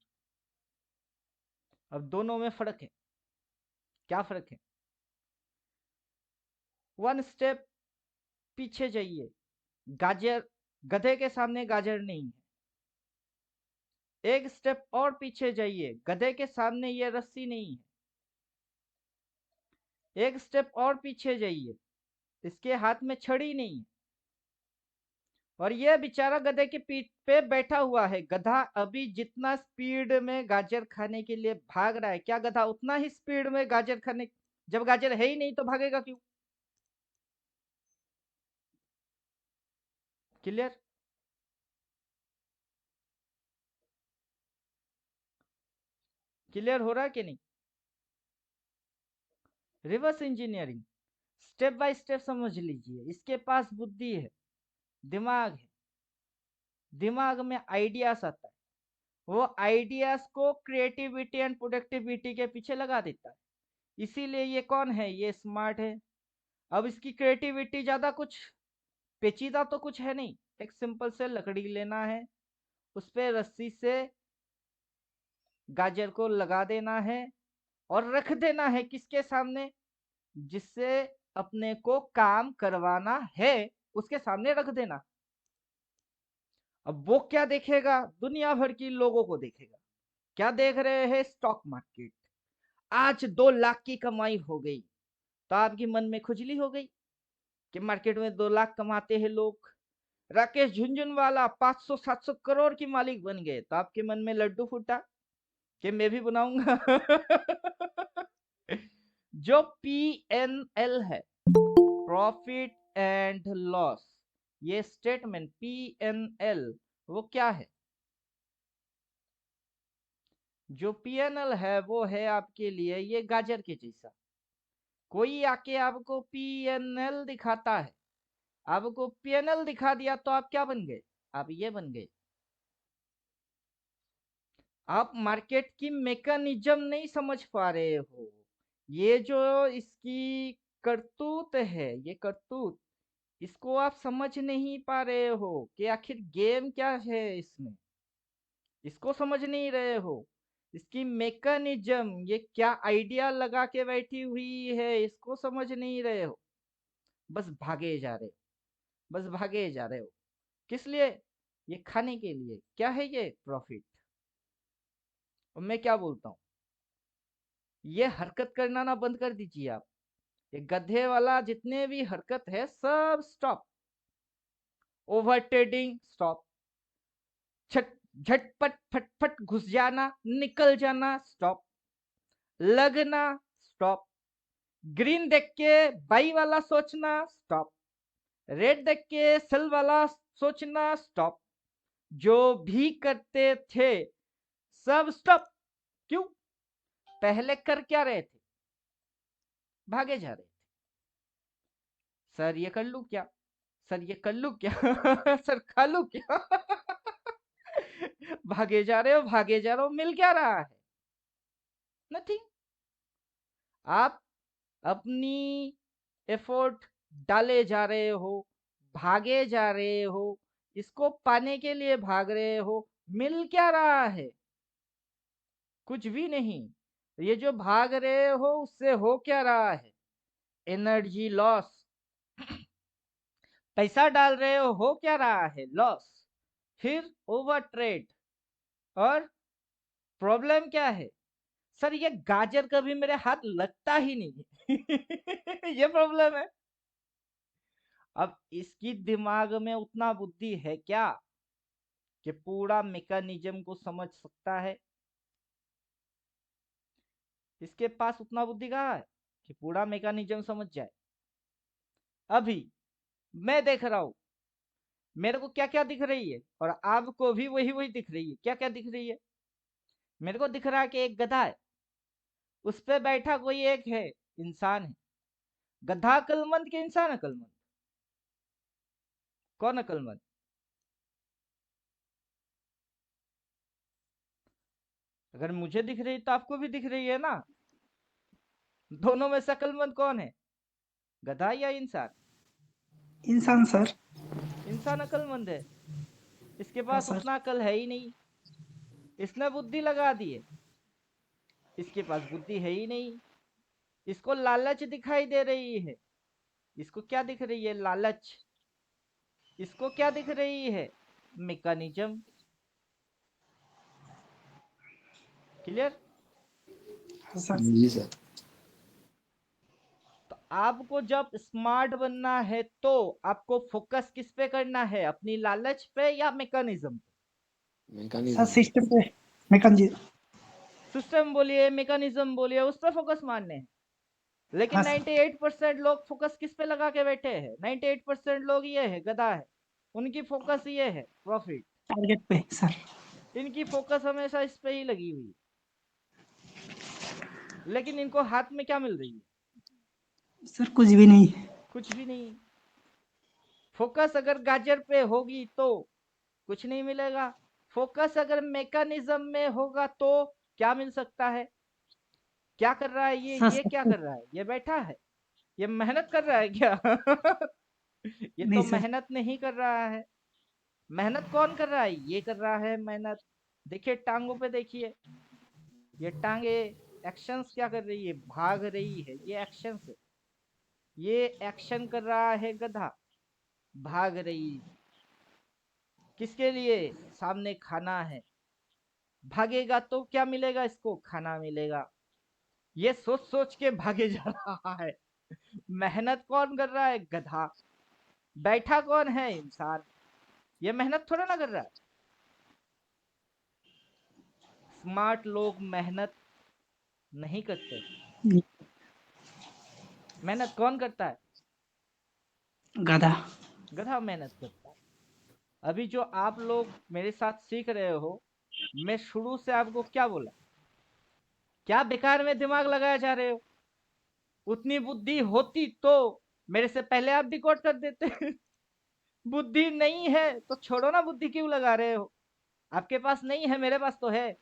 अब दोनों में फर्क है। क्या फर्क है? 1 स्टेप पीछे जाइए। गाजर, गधे के सामने गाजर नहीं है। 1 स्टेप और पीछे जाइए, गधे के सामने ये रस्सी नहीं है। 1 स्टेप और पीछे जाइए, इसके हाथ में छड़ी नहीं है। और ये बेचारा गधे के पीठ पे बैठा हुआ है। गधा अभी जितना स्पीड में गाजर खाने के लिए भाग रहा है, क्या गधा उतना ही स्पीड में गाजर खाने, जब गाजर है ही नहीं तो भागेगा क्यों? क्लियर? क्लियर हो रहा है कि नहीं? Reverse engineering step by step समझ लीजिए। इसके पास बुद्धि है, दिमाग है। दिमाग में आइडियाज आता है, वो आइडियाज को क्रिएटिविटी एंड प्रोडक्टिविटी के पीछे लगा देता है। इसीलिए ये कौन है, ये स्मार्ट है। अब इसकी क्रिएटिविटी ज्यादा कुछ पेचीदा तो कुछ है नहीं, एक सिंपल से लकड़ी लेना है, उस पे रस्सी से गाजर को लगा देना है और रख देना है किसके सामने, जिससे अपने को काम करवाना है उसके सामने रख देना। अब वो क्या देखेगा, दुनिया भर की लोगों को देखेगा। क्या देख रहे हैं, स्टॉक मार्केट, आज 2 लाख की कमाई हो गई, तो आपकी मन में खुजली हो गई कि मार्केट में 2 लाख कमाते हैं लोग। राकेश झुनझुनवाला 500-700 करोड़ की मालिक बन गए, तो आपके मन में लड्डू फूटा कि मैं भी बनाऊंगा। जो पीएनएल है, प्रॉफिट एंड लॉस, ये स्टेटमेंट पीएनएल वो क्या है, जो पीएनएल है वो है आपके लिए ये गाजर के जैसा। कोई आके आपको पीएनएल दिखाता है, आपको पीएनएल दिखा दिया तो आप क्या बन गए, आप ये बन गए। आप मार्केट की मैकेनिज्म नहीं समझ पा रहे हो। ये जो इसकी करतूत है, ये करतूत, इसको आप समझ नहीं पा रहे हो कि आखिर गेम क्या है इसमें, इसको समझ नहीं रहे हो। इसकी मैकेनिज्म, ये क्या आइडिया लगा के बैठी हुई है, इसको समझ नहीं रहे हो। बस भागे जा रहे हो, बस भागे जा रहे हो। किस लिए, ये खाने के लिए। क्या है ये, प्रॉफिट। और मैं क्या बोलता हूँ, ये हरकत करना ना बंद कर दीजिए आप। ये गधे वाला जितने भी हरकत है सब स्टॉप। ओवर ट्रेडिंग स्टॉप, छट झटपट फटफट घुस जाना निकल जाना स्टॉप, लगना स्टॉप, ग्रीन देख के बाई वाला सोचना स्टॉप, रेड देख के सेल वाला सोचना स्टॉप। जो भी करते थे सब स्टॉप। क्यों, पहले कर क्या रहे थे, भागे जा रहे थे। सर ये कर लूं क्या, सर ये कर लूं क्या, सर खा लूं क्या। भागे जा रहे हो, भागे जा रहे हो, मिल क्या रहा है, नथिंग। आप अपनी एफर्ट डाले जा रहे हो, भागे जा रहे हो, इसको पाने के लिए भाग रहे हो, मिल क्या रहा है, कुछ भी नहीं। ये जो भाग रहे हो उससे हो क्या रहा है, एनर्जी लॉस। पैसा डाल रहे हो क्या रहा है, लॉस। फिर ओवर ट्रेड। और प्रॉब्लम क्या है, सर ये गाजर कभी मेरे हाथ लगता ही नहीं। ये प्रॉब्लम है। अब इसकी दिमाग में उतना बुद्धि है क्या कि पूरा मैकेनिज्म को समझ सकता है, इसके पास उतना बुद्धि कहाँ है कि पूरा मैकेनिज्म समझ जाए। अभी मैं देख रहा हूं, मेरे को क्या क्या दिख रही है और आपको भी वही वही दिख रही है। क्या क्या दिख रही है, मेरे को दिख रहा है कि एक गधा है, उस पे बैठा कोई एक है, इंसान है। गधा अक्लमंद के इंसान अक्लमंद, कौन अक्लमंद, अगर मुझे दिख रही तो आपको भी दिख रही है ना। दोनों में से अक्लमंद कौन है, गधा या इंसान। इंसान सर। इंसान अक्लमंद है, इसके हाँ पास सर। उतना अकल है ही नहीं, इसने बुद्धि लगा दी है, इसके पास बुद्धि है ही नहीं। इसको लालच दिखाई दे रही है, इसको क्या दिख रही है, लालच। इसको क्या दिख रही है, मैकेनिज्म। क्लियर। हाँ सर। जी सर। तो आपको जब स्मार्ट बनना है तो आपको फोकस किस पे करना है, अपनी लालच पे या मैकेनिज्म पे। Sir mechanism. सिस्टम पे मैकेनिज्म। सिस्टम बोलिए, मैकेनिज्म बोलिए, उस पर फोकस मारने हैं। लेकिन हाँ सर। 98% लोग फोकस किस पे लगा के बैठे हैं, 98% लोग ये है, गधा है। उनकी फोकस ये है, प्रॉफिट। टारगेट पे सर। इनकी फोकस हमेशा इस पे ही लगी हुई है। लेकिन इनको हाथ में क्या मिल रही है, सर कुछ भी नहीं। कुछ भी नहीं। फोकस अगर गाजर पे होगी तो कुछ नहीं मिलेगा। फोकस अगर मैकेनिज्म में होगा तो क्या मिल सकता है, क्या कर रहा है सर ये क्या सर कर रहा है? ये बैठा है, ये मेहनत कर रहा है क्या? ये नहीं तो सर। मेहनत नहीं कर रहा है। मेहनत कौन कर रहा है? ये कर रहा है मेहनत। देखिए टांगों पे देखिए, ये टांगे एक्शंस क्या कर रही है? भाग रही है, ये एक्शंस है। ये एक्शन कर रहा है गधा, भाग रही। किसके लिए? सामने खाना है। भागेगा तो क्या मिलेगा इसको? खाना मिलेगा। ये सोच सोच के भागे जा रहा है। मेहनत कौन कर रहा है? गधा। बैठा कौन है? इंसान। ये मेहनत थोड़ा ना कर रहा है। स्मार्ट लोग मेहनत नहीं करते। नहीं, मेहनत कौन करता है? गधा। गधा मेहनत करता है। अभी जो आप लोग मेरे साथ सीख रहे हो, मैं शुरू से आपको क्या बोला? क्या बेकार में दिमाग लगाया जा रहे हो? उतनी बुद्धि होती तो मेरे से पहले आप डिकोड कर देते। बुद्धि नहीं है तो छोड़ो ना, बुद्धि क्यों लगा रहे हो? आपके पास नहीं है, मेरे पास तो है।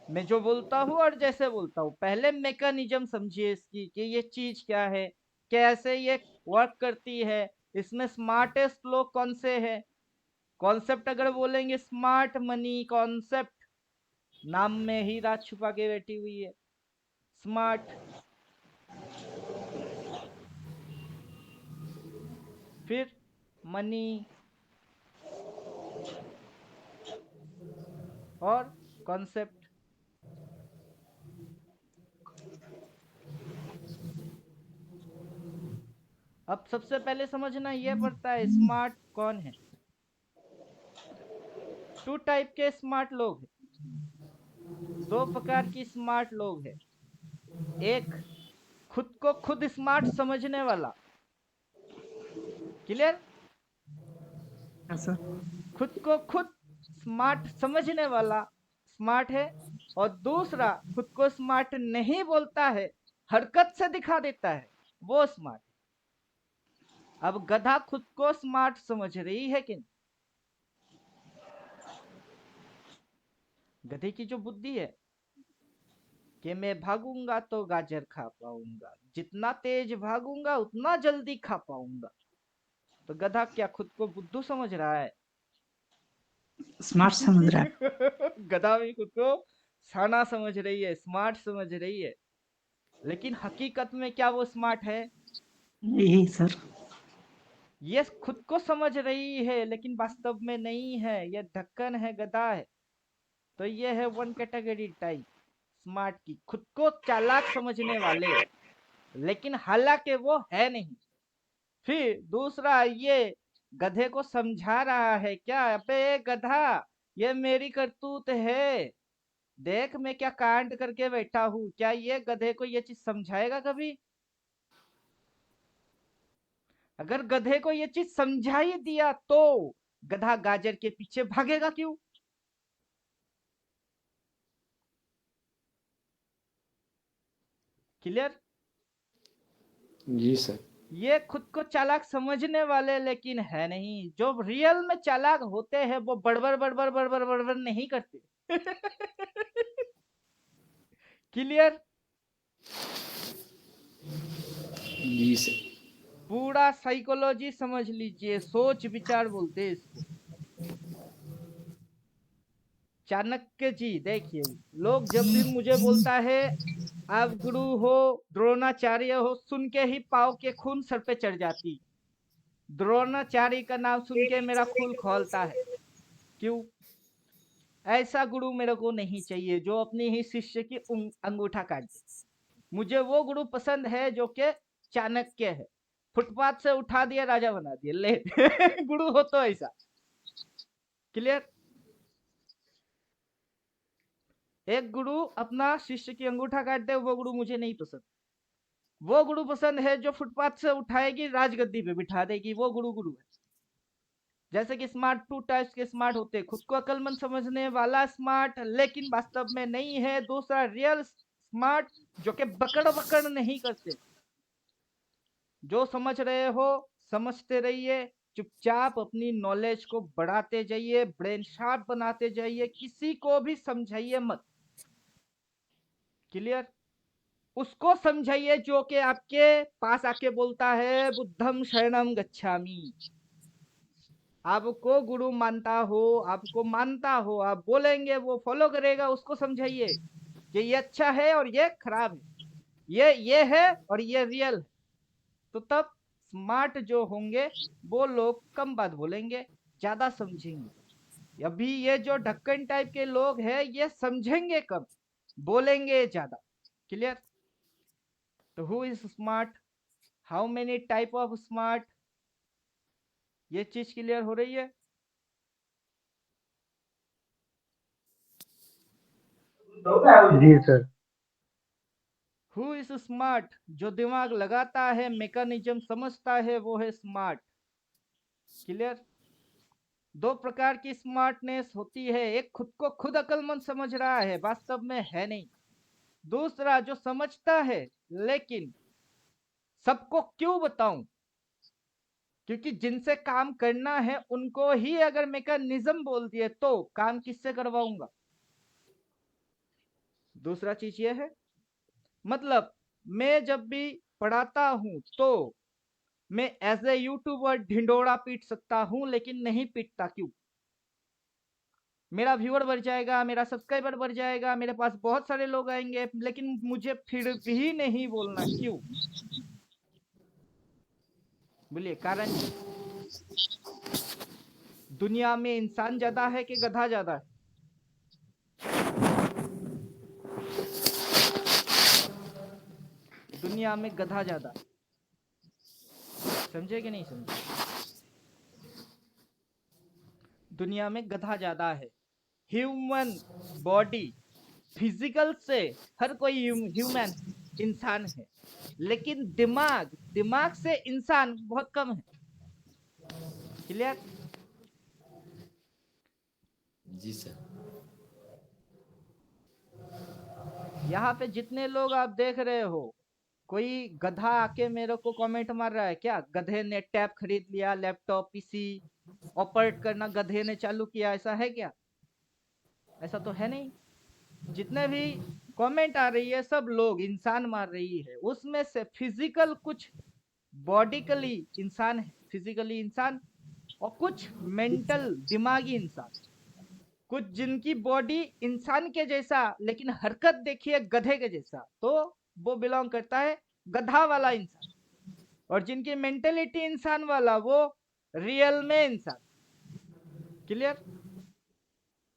मैं जो बोलता हूँ और जैसे बोलता हूँ, पहले मैकेनिज्म समझिए इसकी कि ये चीज क्या है, कैसे ये वर्क करती है, इसमें स्मार्टेस्ट लोग कौन से हैं। कॉन्सेप्ट अगर बोलेंगे, स्मार्ट मनी कॉन्सेप्ट, नाम में ही राज छुपा के बैठी हुई है। स्मार्ट, फिर मनी, और कॉन्सेप्ट। अब सबसे पहले समझना यह पड़ता है स्मार्ट कौन है। टू टाइप के स्मार्ट लोग हैं, दो प्रकार की स्मार्ट लोग हैं। एक, खुद को खुद स्मार्ट समझने वाला। क्लियर? हाँ सर। खुद को खुद स्मार्ट समझने वाला स्मार्ट है। और दूसरा, खुद को स्मार्ट नहीं बोलता है, हरकत से दिखा देता है, वो स्मार्ट। अब गधा खुद को स्मार्ट समझ रही है कि नहीं? गधे की जो बुद्धि है कि मैं भागूंगा तो गाजर खा पाऊंगा, जितना तेज भागूंगा उतना जल्दी खा पाऊंगा। तो गधा क्या खुद को बुद्धू समझ रहा है? स्मार्ट समझ रहा है। गधा भी खुद को शाना समझ रही है, स्मार्ट समझ रही है। लेकिन हकीकत में क्या वो स्मार्ट है? यही सर। ये खुद को समझ रही है लेकिन वास्तव में नहीं है, ये ढक्कन है, गधा है। तो ये है वन कैटेगरी टाइप स्मार्ट की, खुद को चालाक समझने वाले, लेकिन हालांकि वो है नहीं। फिर दूसरा, ये गधे को समझा रहा है क्या? अबे गधा, ये मेरी करतूत है, देख मैं क्या कांड करके बैठा हूं। क्या ये गधे को ये चीज समझाएगा कभी? अगर गधे को ये चीज समझा ही दिया तो गधा गाजर के पीछे भागेगा क्यों? क्लियर? जी सर। ये खुद को चालाक समझने वाले लेकिन है नहीं। जो रियल में चालाक होते हैं वो बड़बड़ बड़बड़ बड़बड़ बड़बड़ नहीं करते। क्लियर? जी सर। पूरा साइकोलॉजी समझ लीजिए, सोच विचार बोलते हैं इसको। चाणक्य जी देखिए, लोग जब भी मुझे बोलता है आप गुरु हो, द्रोणाचार्य हो, सुन के ही पाव के खून सर पे चढ़ जाती। द्रोणाचार्य का नाम सुन के मेरा खून खौलता है। क्यों? ऐसा गुरु मेरे को नहीं चाहिए जो अपने ही शिष्य की अंगूठा काट दे। मुझे वो गुरु पसंद है जो कि चाणक्य है, फुटपाथ से उठा दिया राजा बना दिया, ले। गुरु हो तो ऐसा। क्लियर? एक गुरु अपना शिष्य की अंगूठा काट दे, वो गुरु मुझे नहीं पसंद। वो गुरु पसंद है जो फुटपाथ से उठाएगी, राजगद्दी पे बिठा देगी, वो गुरु गुरु है। जैसे कि स्मार्ट, टू टाइप्स के स्मार्ट होते हैं, खुद को अक्लमंद समझने वाला स्मार्ट लेकिन वास्तव में नहीं है। दूसरा, रियल स्मार्ट जो कि बकड़ बकड़ नहीं करते। जो समझ रहे हो समझते रहिए, चुपचाप अपनी नॉलेज को बढ़ाते जाइए, ब्रेन शार्प बनाते जाइए, किसी को भी समझाइए मत। क्लियर? उसको समझाइए जो कि आपके पास आके बोलता है बुद्धम शरणम गच्छामि, आपको गुरु मानता हो, आपको मानता हो, आप बोलेंगे वो फॉलो करेगा। उसको समझाइए कि ये अच्छा है और ये खराब है, ये है और ये रियल है। तो तब स्मार्ट जो होंगे वो लोग कम बात बोलेंगे, ज्यादा समझेंगे। अभी ये जो ढक्कन टाइप के लोग हैं ये समझेंगे कम, बोलेंगे ज्यादा। क्लियर? तो who is smart, how many type of smart, ये चीज क्लियर हो रही है? जी सर। हु इज स्मार्ट, जो दिमाग लगाता है, मैकेनिज्म समझता है, वो है स्मार्ट। क्लियर? दो प्रकार की स्मार्टनेस होती है, एक खुद को खुद अक्लमंद समझ रहा है, वास्तव में है नहीं। दूसरा जो समझता है लेकिन सबको क्यों बताऊं, क्योंकि जिनसे काम करना है उनको ही अगर मैकेनिज्म बोल दिए तो काम किससे करवाऊंगा। दूसरा चीज ये है, मतलब मैं जब भी पढ़ाता हूं तो मैं एज ए यूट्यूबर ढिंडोरा पीट सकता हूं, लेकिन नहीं पीटता। क्यों? मेरा व्यूअर बढ़ जाएगा, मेरा सब्सक्राइबर बढ़ जाएगा, मेरे पास बहुत सारे लोग आएंगे, लेकिन मुझे फिर भी नहीं बोलना। क्यों? बोलिए कारण जी। दुनिया में इंसान ज्यादा है कि गधा ज्यादा है? दुनिया में गधा ज्यादा है। समझे कि नहीं समझे? दुनिया में गधा ज्यादा है। ह्यूमन बॉडी फिजिकल से हर कोई ह्यूमन इंसान है, लेकिन दिमाग, दिमाग से इंसान बहुत कम है। क्लियर? जी सर। यहाँ पे जितने लोग आप देख रहे हो, कोई गधा आके मेरे को कमेंट मार रहा है क्या? गधे ने टैब खरीद लिया, लैपटॉप पीसी ऑपरेट करना गधे ने चालू किया, ऐसा है क्या? ऐसा तो है नहीं। जितने भी कमेंट आ रही है सब लोग इंसान मार रही है, उसमें से फिजिकल कुछ बॉडिकली इंसान है, फिजिकली इंसान, और कुछ मेंटल दिमागी इंसान, कुछ जिनकी बॉडी इंसान के जैसा लेकिन हरकत देखिए गधे के जैसा, तो वो बिलोंग करता है गधा वाला इंसान। और जिनकी मेंटेलिटी इंसान वाला, वो रियल में इंसान। क्लियर?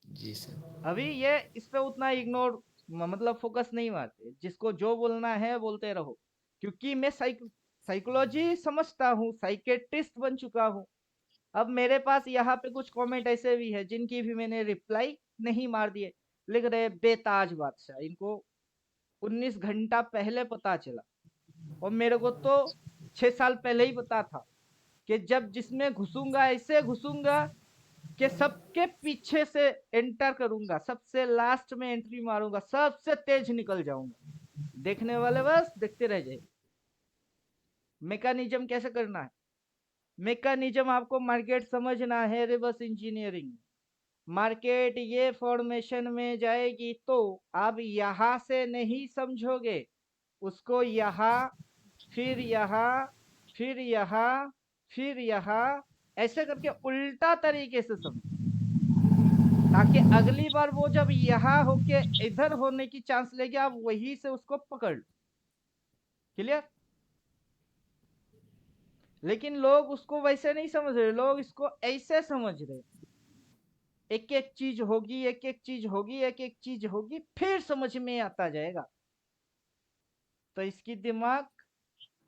जी सर। अभी ये इस पे उतना इग्नोर, मतलब फोकस नहीं मारते, जिसको जो बोलना है बोलते रहो। क्योंकि मैं साइकोलॉजी समझता हूँ, साइकेट्रिस्ट बन चुका हूँ। अब मेरे पास यहाँ पे कुछ कमेंट ऐसे भी है जिनकी भी मैंने रिप्लाई नहीं मार दिए। लिख रहे बेताज बादशाह, इनको 19 घंटा पहले पता चला, और मेरे को तो 6 साल पहले ही पता था कि जब जिसमें घुसूंगा ऐसे घुसूंगा कि सबके पीछे से एंटर करूंगा, सबसे लास्ट में एंट्री मारूंगा, सबसे तेज निकल जाऊंगा। देखने वाले बस देखते रह जाए। मैकेनिज्म कैसे करना है? मैकेनिज्म आपको मार्केट समझना है, रिवर्स इंजीनियरिंग। मार्केट ये फॉर्मेशन में जाएगी तो आप यहां से नहीं समझोगे, उसको यहाँ, फिर यहाँ, फिर यहाँ, फिर यहाँ, ऐसे करके उल्टा तरीके से समझो, ताकि अगली बार वो जब यहाँ होके इधर होने की चांस लेगी, आप वहीं से उसको पकड़ लो। क्लियर? लेकिन लोग उसको वैसे नहीं समझ रहे, लोग इसको ऐसे समझ रहे। एक एक चीज होगी, एक एक चीज होगी, एक एक चीज होगी, फिर समझ में आता जाएगा। तो इसकी दिमाग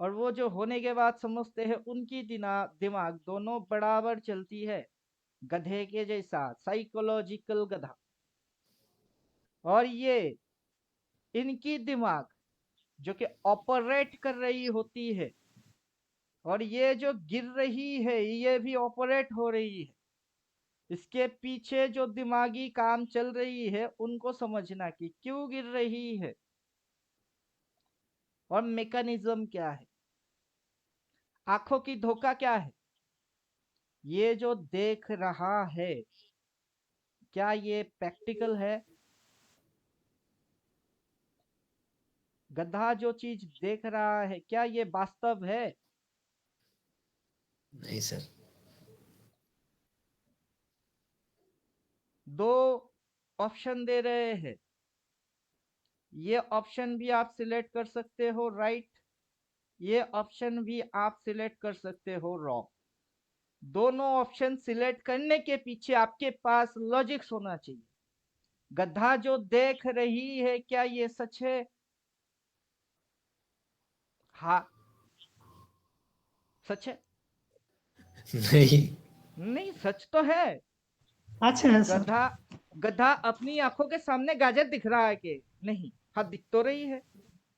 और वो जो होने के बाद समझते हैं उनकी दिमाग दोनों बराबर चलती है, गधे के जैसा, साइकोलॉजिकल गधा। और ये इनकी दिमाग जो कि ऑपरेट कर रही होती है, और ये जो गिर रही है ये भी ऑपरेट हो रही है। इसके पीछे जो दिमागी काम चल रही है उनको समझना कि क्यों गिर रही है और मैकेनिज्म क्या है। आंखों की धोखा क्या है? ये जो देख रहा है क्या ये प्रैक्टिकल है? गधा जो चीज देख रहा है क्या ये वास्तव है? नहीं सर। दो ऑप्शन दे रहे हैं, ये ऑप्शन भी आप सिलेक्ट कर सकते हो राइट, ये ऑप्शन भी आप सिलेक्ट कर सकते हो रॉन्ग। दोनों ऑप्शन सिलेक्ट करने के पीछे आपके पास लॉजिक्स होना चाहिए। गधा जो देख रही है क्या ये सच है? हाँ, सच है। नहीं। नहीं, सच तो है। अच्छा है सर। गधा गधा अपनी आंखों के सामने गाजर दिख रहा है कि नहीं? हाँ, दिख तो रही है,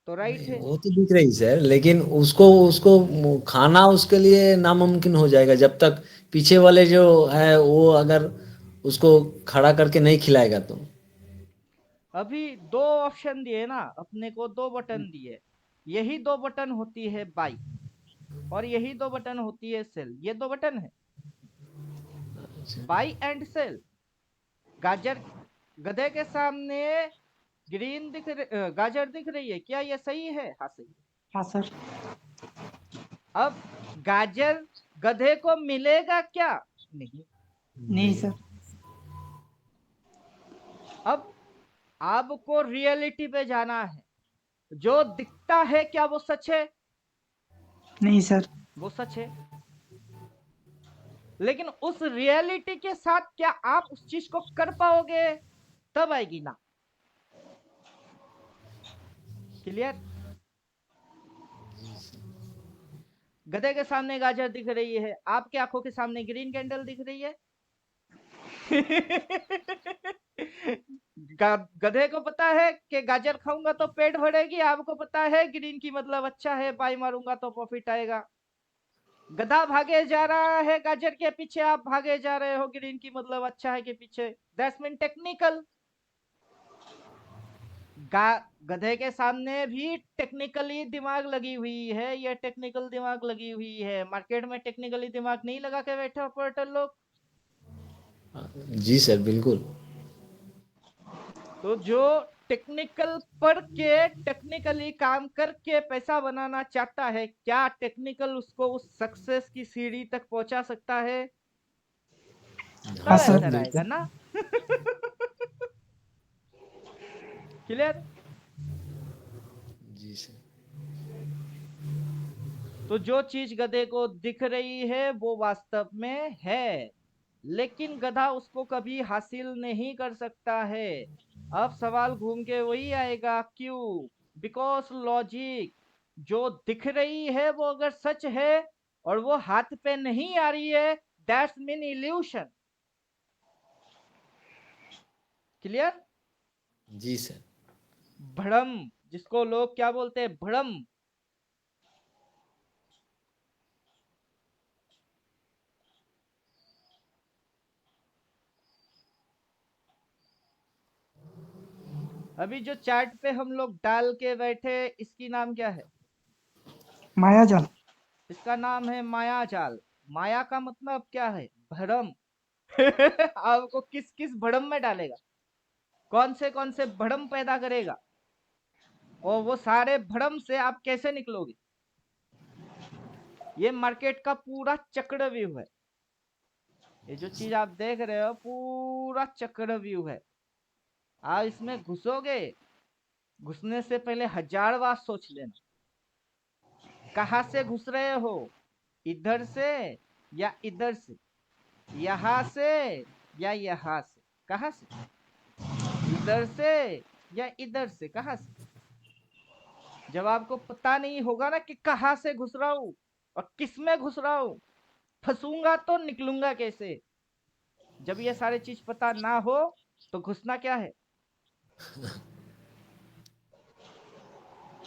तो राइट नहीं, है। वो तो दिख रही सर, लेकिन उसको उसको खाना उसके लिए नामुमकिन हो जाएगा जब तक पीछे वाले जो है वो अगर उसको खड़ा करके नहीं खिलाएगा तो। अभी दो ऑप्शन दिए ना अपने को, दो बटन दिए, यही दो बटन होती है बाई और यही दो बटन होती है सेल। ये दो बटन है, बाई एंड सेल। गाजर गधे के सामने गाजर दिख रही है क्या ये सही है? हाँ, सही है। हाँ सर। अब गाजर गधे को मिलेगा क्या? नहीं। नहीं सर। अब आपको रियलिटी पे जाना है, जो दिखता है क्या वो सच है? नहीं सर। वो सच है, लेकिन उस रियलिटी के साथ क्या आप उस चीज को कर पाओगे? तब आएगी ना। क्लियर? गधे के सामने गाजर दिख रही है, आपके आंखों के सामने ग्रीन कैंडल दिख रही है। गधे को पता है कि गाजर खाऊंगा तो पेट भरेगी, आपको पता है ग्रीन की मतलब अच्छा है, बाई मारूंगा तो प्रॉफिट आएगा। गधा भागे जा रहा है गाजर के पीछे, आप भागे जा रहे हो ग्रीन की मतलब अच्छा है के पीछे। That's mean technical. गधे के सामने भी टेक्निकली दिमाग लगी हुई है, ये टेक्निकल दिमाग लगी हुई है। मार्केट में टेक्निकली दिमाग नहीं लगा के बैठे ऑपरेटर लोग। जी सर बिल्कुल। तो जो टेक्निकल पढ़ के टेक्निकली काम करके पैसा बनाना चाहता है, क्या टेक्निकल उसको उस सक्सेस की सीढ़ी तक पहुंचा सकता है? तब हाँ सर। आंसर आएगा ना। क्लियर? जी सर। तो जो चीज गधे को दिख रही है वो वास्तव में है, लेकिन गधा उसको कभी हासिल नहीं कर सकता है। अब सवाल घूम के वही आएगा, क्यों? बिकॉज लॉजिक, जो दिख रही है वो अगर सच है और वो हाथ पे नहीं आ रही है, दैट्स मीन इल्यूशन। क्लियर? जी सर। भ्रम, जिसको लोग क्या बोलते हैं? भ्रम। अभी जो चार्ट पे हम लोग डाल के बैठे, इसकी नाम क्या है? माया जाल। इसका नाम है माया जाल। माया का मतलब क्या है? भ्रम। आपको किस किस भ्रम में डालेगा, कौन से भ्रम पैदा करेगा, और वो सारे भ्रम से आप कैसे निकलोगे? ये मार्केट का पूरा चक्रव्यूह है। ये जो चीज आप देख रहे हो पूरा चक्रव्यूह है। आप इसमें घुसोगे, घुसने से पहले 1000 बार सोच लेना, कहां से घुस रहे हो? इधर से या इधर से, यहां से या यहां से? कहां से? इधर से या इधर से? कहां से? जब आपको पता नहीं होगा ना कि कहां से घुस रहा हूं और किस में घुस रहा हूं, फंसूंगा तो निकलूंगा कैसे? जब ये सारी चीज पता ना हो तो घुसना क्या है?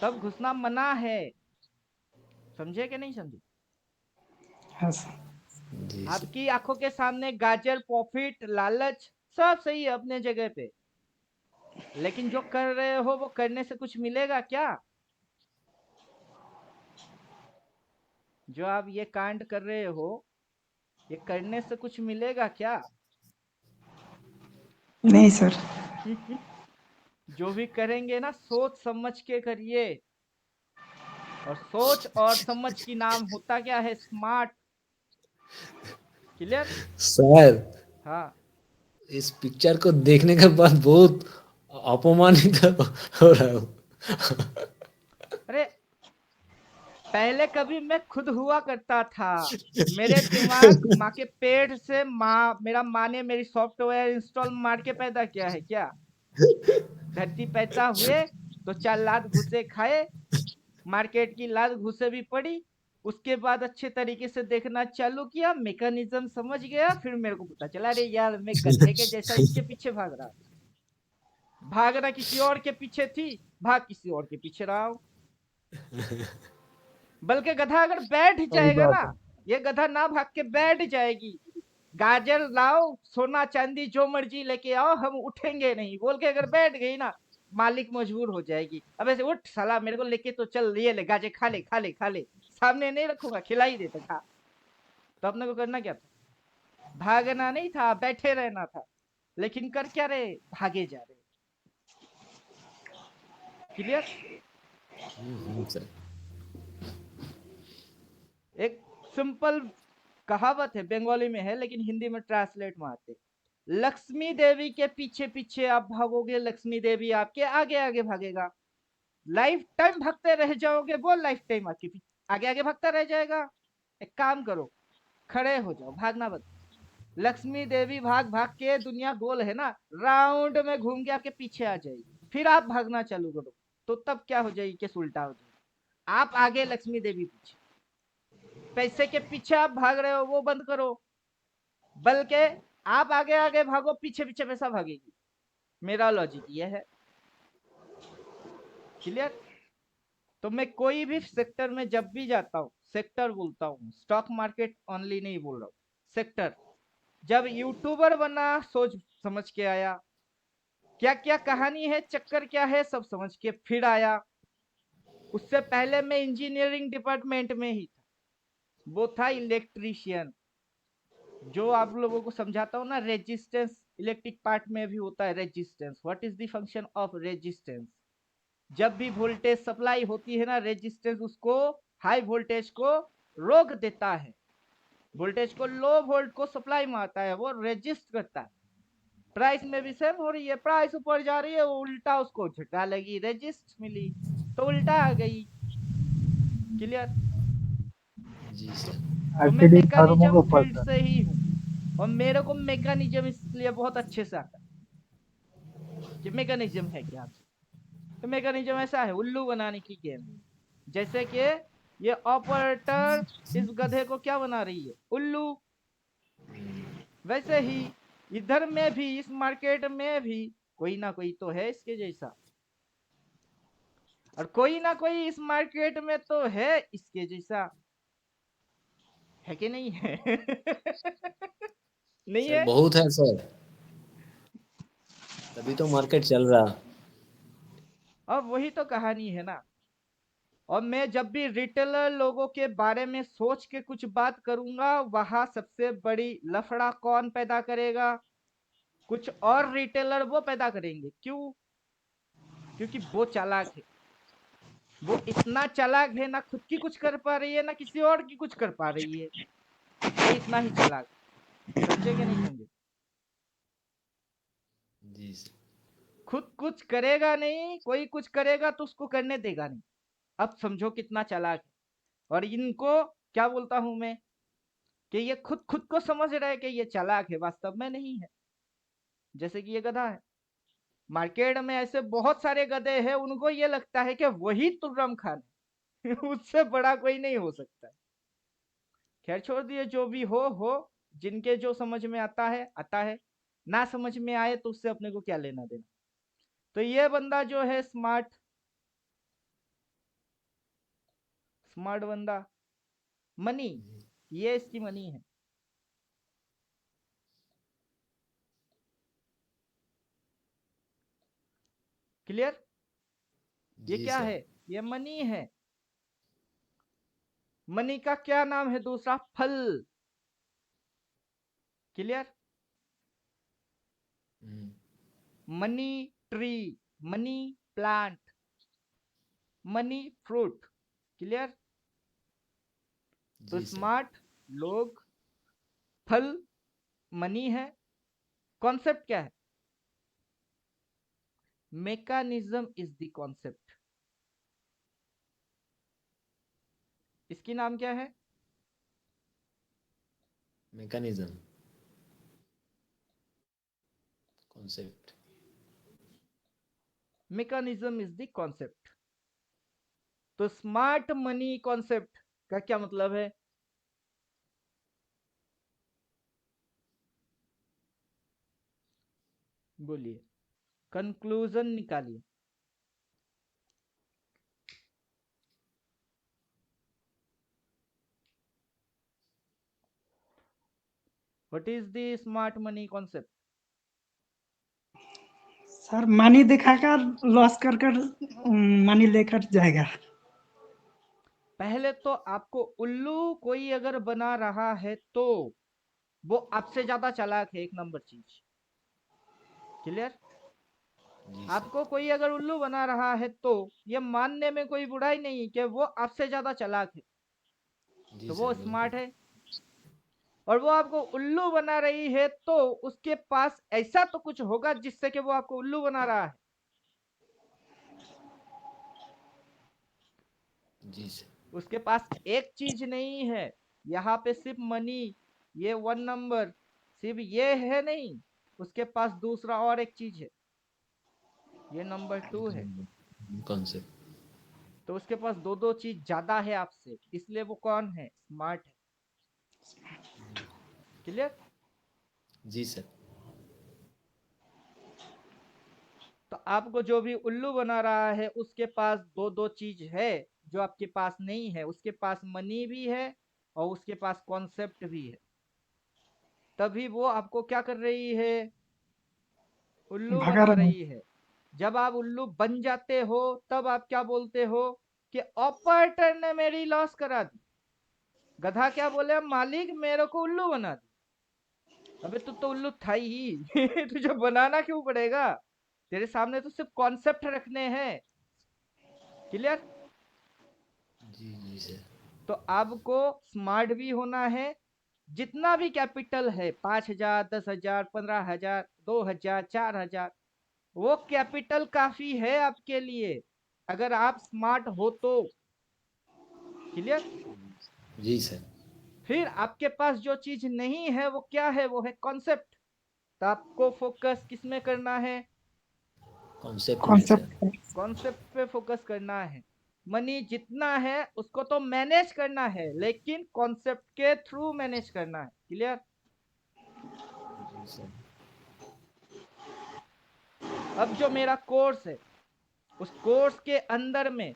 तब घुसना मना है। समझे कि नहीं समझे? हाँ सर। जी सर। आपकी आंखों के सामने गाजर, प्रॉफिट, लालच सब सही है अपने जगह पे, लेकिन जो कर रहे हो वो करने से कुछ मिलेगा क्या? जो आप ये कांड कर रहे हो, ये करने से कुछ मिलेगा क्या? नहीं सर। जो भी करेंगे ना सोच समझ के करिए, और सोच और समझ की नाम होता क्या है? स्मार्ट। क्लियर? सर, हाँ। इस पिक्चर को देखने के बाद बहुत अपमानित हो रहा हूँ। अरे पहले कभी मैं खुद हुआ करता था, मेरे दिमाग माँ के पेट से मेरा माँ ने मेरी सॉफ्टवेयर इंस्टॉल मार के पैदा किया है क्या? धरती पैदा हुए तो 4 लात घुसे खाए, मार्केट की लात घुसे भी पड़ी, उसके बाद अच्छे तरीके से देखना चालू किया, मैकेनिज्म समझ गया, फिर मेरे को पता चला अरे यार मैं गधे के जैसा इसके पीछे भाग रहा, भागना किसी और के पीछे थी, भाग किसी और के पीछे रहा हूं। बल्कि गधा अगर बैठ सही जाएगा बात ना, है। ये गधा ना भाग के बैठ जाएगी, गाजर लाओ सोना चांदी जो मर्जी लेके आओ हम उठेंगे नहीं बोल के अगर बैठ गई ना, मालिक मजबूर हो जाएगी, अब ऐसे उठ साला मेरे को लेके तो चल, ये ले गाजर खा ले खा ले खा ले, सामने नहीं रखूंगा खिला ही देता खा। तो अपने को करना क्या था? भागना नहीं था, बैठे रहना था, लेकिन कर क्या रहे? भागे जा रहे। क्लियर? सर। एक सिंपल कहावत है, बंगाली में है लेकिन हिंदी में ट्रांसलेट मारते, लक्ष्मी देवी के पीछे पीछे आप भागोगे, लक्ष्मी देवी आपके आगे आगे भागेगा। लाइफ टाइम भागते रह जाओगे, वो लाइफ टाइम आपके आगे आगे भागता रह जाएगा। एक काम करो, खड़े हो जाओ, भागना बंद। लक्ष्मी देवी भाग भाग के, दुनिया गोल है ना, राउंड में घूम के आपके पीछे आ जाएगी, फिर आप भागना चालू करो, तो तब क्या हो जाएगी? केस उल्टा हो जाएगा, आप आगे लक्ष्मी देवी पीछे। पैसे के पीछे आप भाग रहे हो वो बंद करो, बल्कि आप आगे आगे भागो, पीछे पीछे पैसा भागेगी। मेरा लॉजिक ये है। क्लियर? तो मैं कोई भी सेक्टर में जब भी जाता हूँ, सेक्टर बोलता हूँ, स्टॉक मार्केट ओनली नहीं बोल रहा हूँ, सेक्टर। जब यूट्यूबर बना सोच समझ के आया, क्या क्या कहानी है, चक्कर क्या है, सब समझ के फिर आया। उससे पहले मैं इंजीनियरिंग डिपार्टमेंट में ही था, वो था इलेक्ट्रीशियन। जो आप लोगों को समझाता हूँ ना, रेजिस्टेंस इलेक्ट्रिक पार्ट में भी होता है, resistance. What is the function of resistance? जब भी वोल्टेज सप्लाई होती है ना, रेजिस्टेंस उसको, हाई वोल्टेज को रोक देता है, वोल्टेज को लो वोल्ट को सप्लाई मारता है, वो रेजिस्ट करता है। प्राइस में भी सेम हो रही है, प्राइस ऊपर जा रही है, वो उल्टा उसको झटका लगी, रेजिस्ट मिली तो उल्टा आ गई। क्लियर? जी सर। तो मैं एक्चुअली मैकेनिज्म थर्मो का फील्ड सर। से ही हूँ, और मेरे को मैकेनिज्म इसलिए बहुत अच्छे से आता है कि मैकेनिज्म है क्या। तो मैकेनिज्म ऐसा है, उल्लू बनाने की गेम। जैसे कि ये ऑपरेटर इस गधे को क्या बना रही है? उल्लू। वैसे ही इधर में भी, इस मार्केट में भी कोई ना कोई तो है इसके जैसा, और कोई ना कोई इस मार्केट में तो है इसके जैसा, है कि नहीं है? नहीं सर है? बहुत है सर, तभी तो मार्केट चल रहा। अब वही तो कहानी है ना। और मैं जब भी रिटेलर लोगों के बारे में सोच के कुछ बात करूंगा, वहां सबसे बड़ी लफड़ा कौन पैदा करेगा? कुछ और रिटेलर वो पैदा करेंगे। क्यों? क्योंकि वो चालाक है, वो इतना चालाक है, ना खुद की कुछ कर पा रही है ना किसी और की कुछ कर पा रही है, वो इतना ही चालाक। समझे कि नहीं समझे? जी सर। खुद कुछ करेगा नहीं, कोई कुछ करेगा तो उसको करने देगा नहीं। अब समझो कितना चालाक है। और इनको क्या बोलता हूं मैं, कि ये खुद खुद को समझ रहा है कि ये चालाक है, वास्तव में नहीं है। जैसे कि ये गधा है, मार्केट में ऐसे बहुत सारे गधे हैं, उनको ये लगता है कि वही तुर्रम खान है। उससे बड़ा कोई नहीं हो सकता। खैर छोड़ दिए, जो भी हो, जिनके जो समझ में आता है आता है, ना समझ में आए तो उससे अपने को क्या लेना देना। तो ये बंदा जो है स्मार्ट, स्मार्ट बंदा, मनी, ये इसकी मनी है। क्लियर? ये जी क्या सर। है? ये मनी है। मनी का क्या नाम है दूसरा? फल। Clear? Hmm. Money tree, money plant, money fruit. Clear? तो जी सर। स्मार्ट लोग, फल मनी है। कॉन्सेप्ट क्या है? Mechanism is the concept. इसकी नाम क्या है? Mechanism, concept. Mechanism is the concept. तो स्मार्ट मनी कॉन्सेप्ट का क्या मतलब है? बोलिए, कंक्लूजन निकालिए। What is the smart money concept? Sir money दिखाकर लॉस कर कर मनी लेकर जाएगा। पहले तो आपको उल्लू कोई अगर बना रहा है तो वो आपसे ज्यादा चालाक है, एक नंबर चीज। क्लियर? जी सर। आपको कोई अगर उल्लू बना रहा है तो ये मानने में कोई बुराई नहीं कि वो आपसे ज्यादा चालाक है, जी तो सर, वो बिल्कुल। स्मार्ट है। और वो आपको उल्लू बना रही है तो उसके पास ऐसा तो कुछ होगा जिससे कि वो आपको उल्लू बना रहा है। जी सर। उसके पास एक चीज नहीं है। यहाँ पे सिर्फ मनी, ये 1 नंबर, सिर्फ ये है नहीं, उसके पास दूसरा और एक चीज है, ये नंबर 2 है। कॉन्सेप्ट। तो उसके पास दो दो चीज ज्यादा है आपसे, इसलिए वो कौन है? स्मार्ट है। क्लियर? जी सर। तो आपको जो भी उल्लू बना रहा है उसके पास दो दो चीज है जो आपके पास नहीं है। उसके पास मनी भी है और उसके पास कॉन्सेप्ट भी है। तभी वो आपको क्या कर रही है? उल्लू भगा बना रहे हैं। रही है। जब आप उल्लू बन जाते हो तब आप क्या बोलते हो कि ऑपरेटर ने मेरी लॉस करा दी। गधा क्या बोले? मालिक मेरे को उल्लू बना दी। अबे तू तो उल्लू था ही तुझे बनाना क्यों पड़ेगा? तेरे सामने तो सिर्फ कॉन्सेप्ट रखने हैं। क्लियर? जी जी सर। तो आपको स्मार्ट भी होना है। जितना भी कैपिटल है, 5,000, 10,000, 15,000, 2,000, 4,000, वो कैपिटल काफी है आपके लिए अगर आप स्मार्ट हो तो। क्लियर? जी सर। फिर आपके पास जो चीज नहीं है वो क्या है? वो है कॉन्सेप्ट। तो आपको फोकस किस में करना है? कॉन्सेप्ट में सर। कॉन्सेप्ट है। कॉन्सेप्ट पे फोकस करना है। मनी जितना है उसको तो मैनेज करना है, लेकिन कॉन्सेप्ट के थ्रू मैनेज करना है। क्लियर? जी सर। अब जो मेरा कोर्स है, उस कोर्स के अंदर में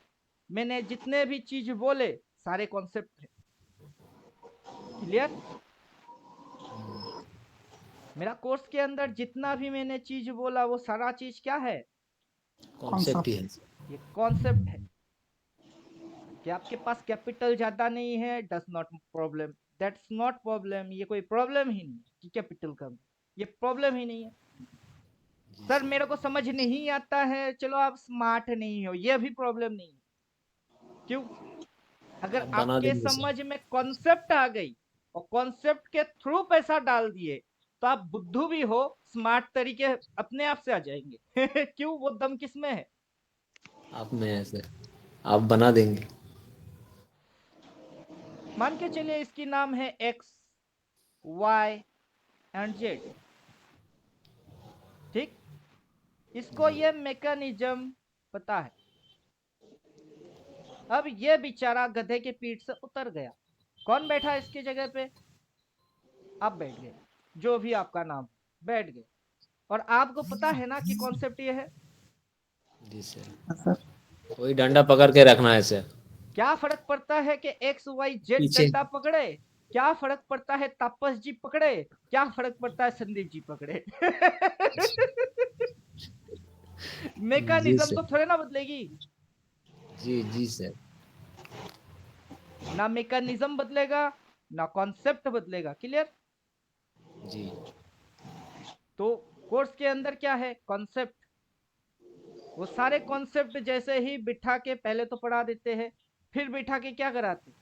मैंने जितने भी चीज बोले सारे कॉन्सेप्ट है। क्लियर? मेरा कोर्स के अंदर जितना भी मैंने चीज बोला वो सारा चीज क्या है? कॉन्सेप्ट ही है कॉन्सेप्ट। सर। ये कॉन्सेप्ट है। कि आपके पास कैपिटल ज्यादा नहीं है, does not problem, that's not problem. ये कोई प्रॉब्लम ही नहीं कि कैपिटल कम, ये प्रॉब्लम ही नहीं है। जी सर सर। मेरे को समझ नहीं आता है, चलो आप स्मार्ट नहीं हो, ये भी प्रॉब्लम नहीं है। क्यों? अगर आप बना आपके देंगे सर। समझ में कॉन्सेप्ट आ गई और कॉन्सेप्ट के थ्रू पैसा डाल दिए तो आप बुद्धू भी हो, स्मार्ट तरीके अपने आप से आ जाएंगे क्यों? वो दम किस में है? आप में है सर, आप बना देंगे। मान के चलिए इसकी नाम है एक्स, वाई एंड जेड। ठीक? इसको जी। ये मैकेनिज्म पता है। अब ये बेचारा गधे के पीठ से उतर गया। कौन बैठा इसकी जगह पे? आप बैठ गए, जो भी आपका नाम, बैठ गए। और आपको पता है ना कि कॉन्सेप्ट ये है। जी सर। सर वही डंडा पकड़ के रखना है सर। क्या फर्क पड़ता है कि एक्स वाई जेड पीछे। डंडा पकड़े? क्या फर्क पड़ता है तापस जी पकड़े? क्या फर्क पड़ता है संदीप जी पकड़े? जी मैकेनिज्म सर। तो थोड़े ना बदलेगी। जी जी सर। ना मैकेनिज्म बदलेगा, ना कॉन्सेप्ट बदलेगा। क्लियर? जी। तो कोर्स के अंदर क्या है? कॉन्सेप्ट। वो सारे कॉन्सेप्ट जैसे ही बिठा के पहले तो पढ़ा देते हैं, फिर बिठा के क्या कराते,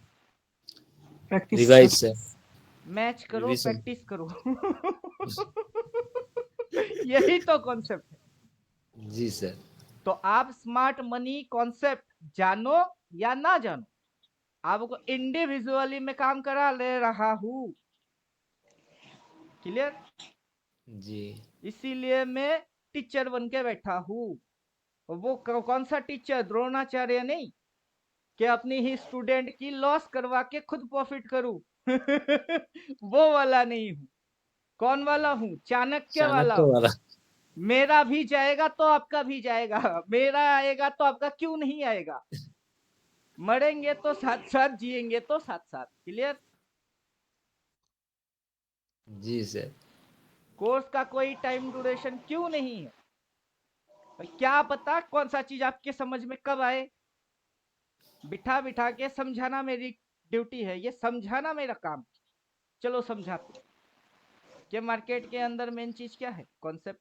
प्रैक्टिस रिवाइज सर, मैच करो, रिवीजन। प्रैक्टिस करो। यही तो कॉन्सेप्ट है। जी सर। तो आप स्मार्ट मनी कॉन्सेप्ट जानो या ना जानो, आपको इंडिविजुअली में काम करा ले रहा हूं। क्लियर? जी इसीलिए मैं टीचर बन के बैठा हूं। वो कौन सा टीचर, द्रोणाचार्य नहीं कि अपनी ही स्टूडेंट की लॉस करवा के खुद प्रॉफिट करूं। वो वाला नहीं हूं। कौन वाला हूं? चाणक्य वाला चाणक्य हूं। वाला। मेरा भी जाएगा तो आपका भी जाएगा, मेरा आएगा तो आपका क्यों नहीं आएगा। मरेंगे तो साथ साथ, जिएंगे तो साथ साथ। क्लियर? जी सर। कोर्स का कोई टाइम ड्यूरेशन क्यों नहीं है? क्या पता कौन सा चीज आपके समझ में कब आए। बिठा बिठा के समझाना मेरी ड्यूटी है, ये समझाना मेरा काम। चलो समझाते कि मार्केट के अंदर मेन चीज क्या है, कॉन्सेप्ट।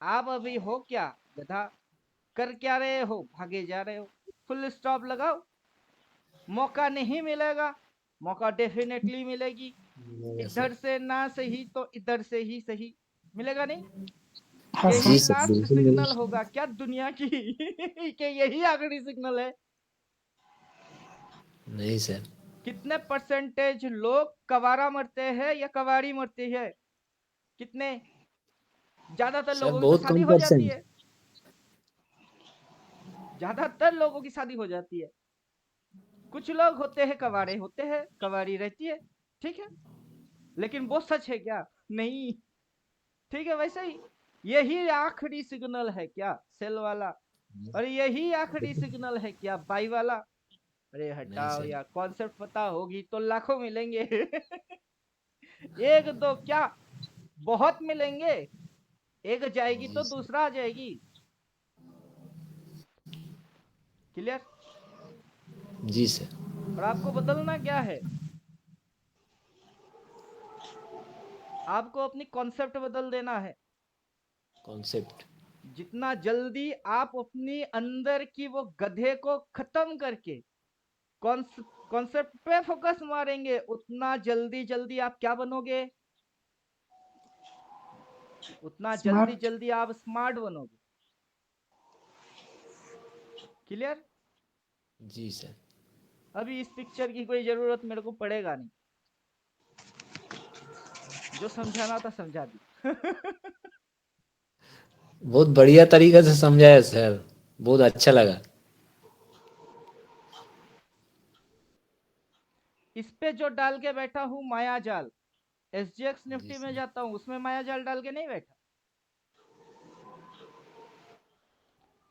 आप अभी हो क्या गधा, कर क्या रहे हो, भागे जा रहे हो। फुल स्टॉप लगाओ। मौका नहीं मिलेगा, मौका डेफिनेटली मिलेगी। मिलेगा इधर सर। से ना सही तो इधर से ही सही मिलेगा। नहीं, हाँ यही जी सर। सर, लास्ट बिल्कुल सिग्नल मिलेगा। होगा क्या दुनिया की? कि यही आखिरी सिग्नल है? नहीं सर। कितने परसेंटेज लोग कवारा मरते हैं या कवारी मरती है? कितने? ज्यादातर सर लोगों की तो बहुत शादी कम हो जाती परसेंट। है। ज्यादातर लोगों की शादी हो जाती है। कुछ लोग होते हैं कवारे, होते हैं कवारी रहती है, ठीक है। लेकिन वो सच है क्या? नहीं। ठीक है, वैसे ही यही आखिरी सिग्नल है क्या, सेल वाला? और यही आखिरी सिग्नल है क्या, बाई वाला? अरे नहीं हटाओ सर। यार, कॉन्सेप्ट पता होगी तो लाखों मिलेंगे। एक दो क्या, बहुत मिलेंगे। एक जाएगी जी तो सर। दूसरा आ जाएगी। क्लियर? जी सर। और आपको बदलना क्या है? आपको अपनी कॉन्सेप्ट बदल देना है। कॉन्सेप्ट। जितना जल्दी आप अपनी अंदर की वो गधे को खत्म करके कॉन्सेप्ट पे फोकस मारेंगे, उतना जल्दी जल्दी आप क्या बनोगे, उतना जल्दी स्मार्ट। जल्दी आप स्मार्ट बनोगे। क्लियर? जी सर। अभी इस पिक्चर की कोई जरूरत मेरे को पड़ेगा नहीं, जो समझाना था समझा दी। बहुत बढ़िया तरीके से समझाया सर, बहुत अच्छा लगा। इस पे जो डाल के बैठा हूँ माया जाल, SGX जी निफ्टी में सर। जाता हूँ उसमें माया जाल डाल के नहीं बैठा।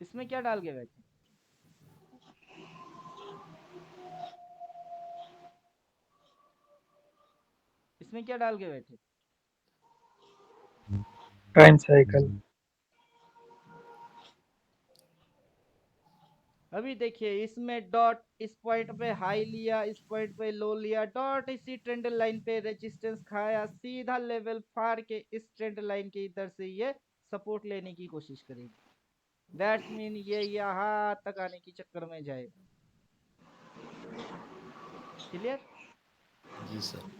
इसमें क्या डाल के बैठे? इसमें क्या डाल के बैठे? Time cycle. अभी देखिए इसमें डॉट इस पॉइंट पे हाई लिया, इस पॉइंट पे लो लिया, डॉट इसी ट्रेंड लाइन पे रेजिस्टेंस खाया, सीधा लेवल फाड़ के इस ट्रेंड लाइन के इधर से ये सपोर्ट लेने की कोशिश करेगी। दैट्स मीन ये यहाँ तक आने की चक्कर में जाएगा। क्लियर? जी सर।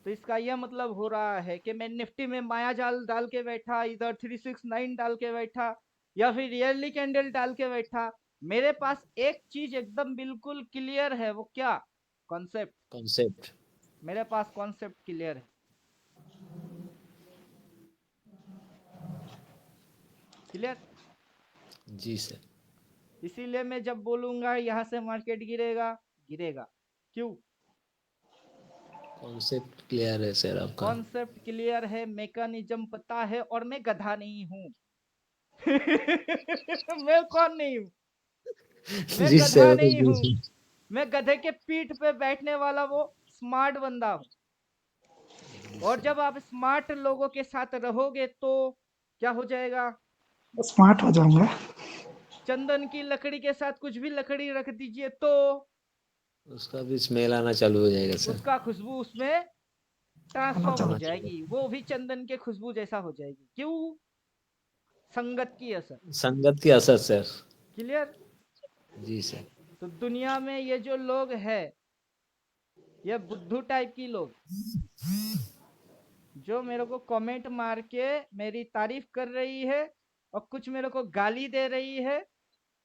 तो इसका यह मतलब हो रहा है कि मैं निफ्टी में माया जाल डाल के बैठा, इधर 369 डाल के बैठा, या फिर रियरली कैंडल डाल के बैठा, मेरे पास एक चीज एकदम बिल्कुल क्लियर है। वो क्या? कॉन्सेप्ट। कॉन्सेप्ट। मेरे पास कॉन्सेप्ट क्लियर है। क्लियर? जी सर। इसीलिए मैं जब बोलूंगा यहां से मार्केट गिरेगा, गिरेगा। क्यों? कॉन्सेप्ट क्लियर है सर आपका। कॉन्सेप्ट क्लियर है, मैकेनिज्म पता है, और मैं गधा नहीं हूं। मैं कौन नहीं हूं? मैं जी गधा सर। नहीं हूं। मैं गधे के पीठ पे बैठने वाला वो स्मार्ट बंदा हूं। और जब आप स्मार्ट लोगों के साथ रहोगे तो क्या हो जाएगा? स्मार्ट हो जाऊंगा। चंदन की लकड़ी के साथ कुछ भी लकड़ी रख दीजिए तो उसका भी स्मेल आना चालू हो जाएगा सर। उसका खुशबू उसमें आना ट्रांसफॉर्म हो चलो। आना चालू। जाएगी, वो भी चंदन के खुशबू जैसा हो जाएगी। क्यों? संगत की असर। संगत की असर सर। क्लियर? जी सर। तो दुनिया में ये जो लोग है, ये बुद्धू टाइप की लोग, जो मेरे को कमेंट मार के मेरी तारीफ कर रही है और कुछ मेरे को गाली दे रही है,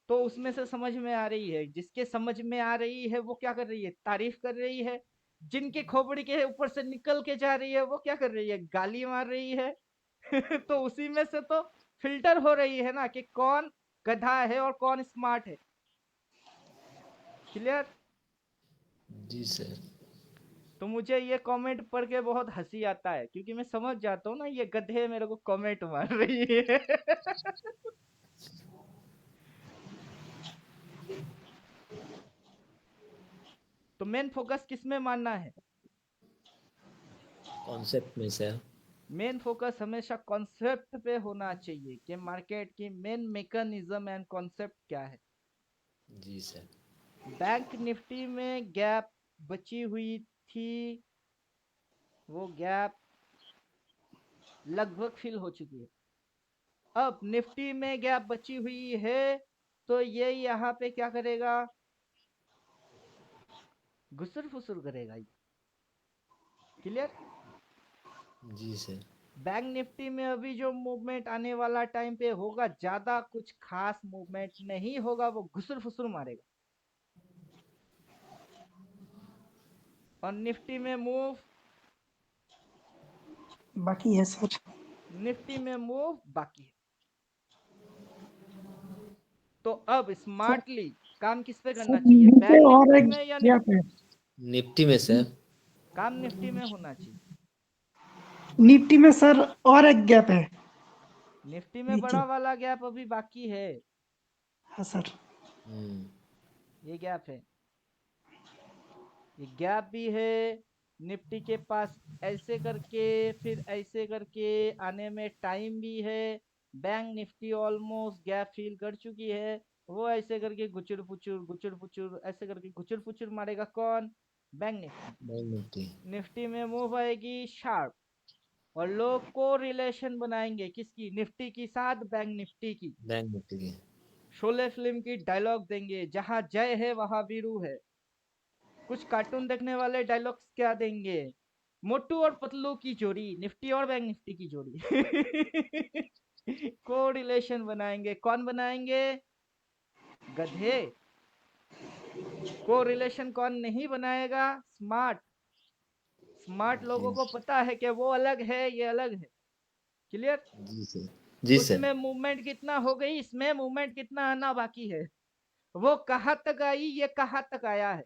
तो उसमें से समझ में आ रही है, जिसके समझ में आ रही है वो क्या कर रही है, तारीफ कर रही है। जिनके खोपड़ी के ऊपर से निकल के जा रही है वो क्या कर रही है, गाली मार रही है। तो उसी में से तो फिल्टर हो रही है ना कि कौन गधा है और कौन स्मार्ट है। क्लियर? जी सर। तो मुझे ये कमेंट पढ़ के बहुत हंसी आता है, क्योंकि मैं समझ जाता हूँ ना ये गधे मेरे को कमेंट मार रही है। तो मेन फोकस किस में मानना है? कॉन्सेप्ट में सर। मेन फोकस हमेशा कॉन्सेप्ट पे होना चाहिए कि मार्केट की मेन मैकेनिज्म एंड कॉन्सेप्ट क्या है। जी सर। बैंक निफ्टी में गैप बची हुई थी, वो गैप लगभग फिल हो चुकी है। अब निफ्टी में गैप बची हुई है, तो ये यहाँ पे क्या करेगा, घुसर फुसर करेगा। क्लियर? जी सर। बैंक निफ्टी में अभी जो मूवमेंट आने वाला टाइम पे होगा, ज्यादा कुछ खास मूवमेंट नहीं होगा, वो घुसर फुसर मारेगा। और निफ्टी में मूव, बाकी है सर। निफ्टी में मूव बाकी है। तो अब सर स्मार्टली काम किस पे करना सर चाहिए, नीचे बैंक और निफ्टी एक में या गैप निफ्टी? है। निफ्टी में सर। काम निफ्टी में होना चाहिए। निफ्टी में सर और एक गैप है निफ्टी में नीचे। बड़ा वाला गैप अभी बाकी है, हाँ सर। ये गैप है, ये गैप भी है निफ्टी के पास। ऐसे करके फिर ऐसे करके आने में टाइम भी है। Bank Nifty almost gap fill कर चुकी है, वो ऐसे करके गुचुर पुचुर ऐसे करके गुचुर पुचुर मारेगा। कौन? Bank Nifty. Bank Nifty. Nifty में मूव आएगी शार्प, और लोग को रिलेशन बनाएंगे किसकी, निफ्टी की साथ बैंक निफ्टी की। बैंक निफ्टी की। शोले फिल्म की डायलॉग देंगे, जहां जय है वहां वीरू है। कुछ कार्टून देखने वाले डायलॉग्स क्या देंगे, मोटू और पतलू की जोड़ी, निफ्टी और बैंक निफ्टी की जोड़ी। को रिलेशन बनाएंगे। कौन बनाएंगे? गधे। को रिलेशन कौन नहीं बनाएगा? स्मार्ट। स्मार्ट लोगों जी। को पता है कि वो अलग है, ये अलग है। क्लियर? जी सर। जी सर। उसमें मूवमेंट कितना हो गई, इसमें मूवमेंट कितना आना बाकी है। वो कहां तक आई, ये कहां तक आया है।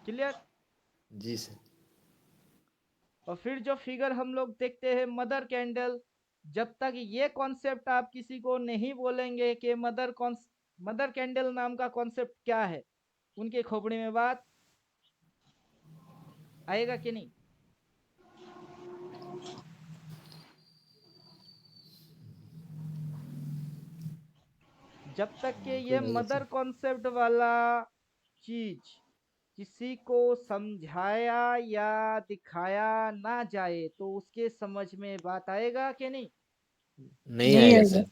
क्लियर? जी सर। और फिर जो फिगर हम लोग देखते हैं मदर कैंडल, जब तक ये कॉन्सेप्ट आप किसी को नहीं बोलेंगे कि मदर कैंडल नाम का कॉन्सेप्ट क्या है, उनके खोपड़ी में बात आएगा कि नहीं? जब तक के ये बिल्कुल आएगा मदर सर। कॉन्सेप्ट वाला चीज किसी को समझाया या दिखाया ना जाए, तो उसके समझ में बात आएगा कि नहीं? नहीं नहीं आएगा आएगा। सर।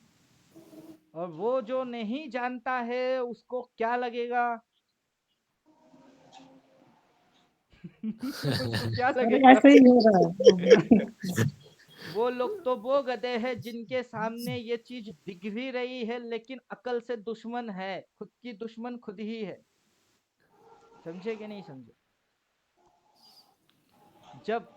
और वो जो नहीं जानता है उसको क्या लगेगा? उसको क्या सर लगेगा? ऐसे ही हो रहा है। वो लोग तो वो गधे हैं जिनके सामने ये चीज दिख भी रही है, लेकिन अकल से दुश्मन है, खुद की दुश्मन खुद ही है। समझे कि नहीं समझे? जब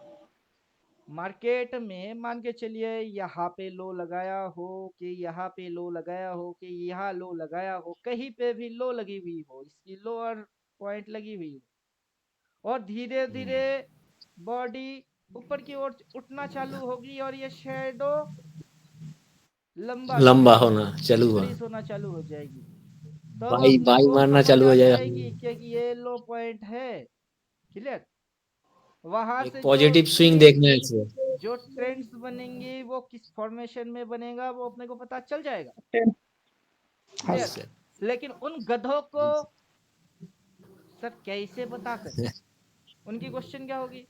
मार्केट में मान के चलिए यहाँ पे लो लगाया हो, कि यहाँ पे लो लगाया हो, कि यहाँ लो लगाया हो, कहीं पे भी लो लगी हुई हो, इसकी लोअर पॉइंट लगी हुई हो, और धीरे धीरे बॉडी ऊपर की ओर उठना चालू होगी, और ये शेडो लंबा लंबा लंबी होना चालू हुआ। इंक्रीज होना चालू हो जाएगी। तब बाई अपने बाई को मारना समझ चालू आ हो जाएगा। जाएगी कि ये लो पॉइंट है। क्लियर? वहां एक से जो पॉजिटिव स्विंग उसकी देखना है सर। जो ट्रेंड्स बनेंगी, वो किस फॉर्मेशन में बनेगा, वो अपने को पता चल जाएगा। जी क्लियर? सर। लेकिन उन गधों को जी सर कैसे पता करे, उनकी क्वेश्चन क्या होगी,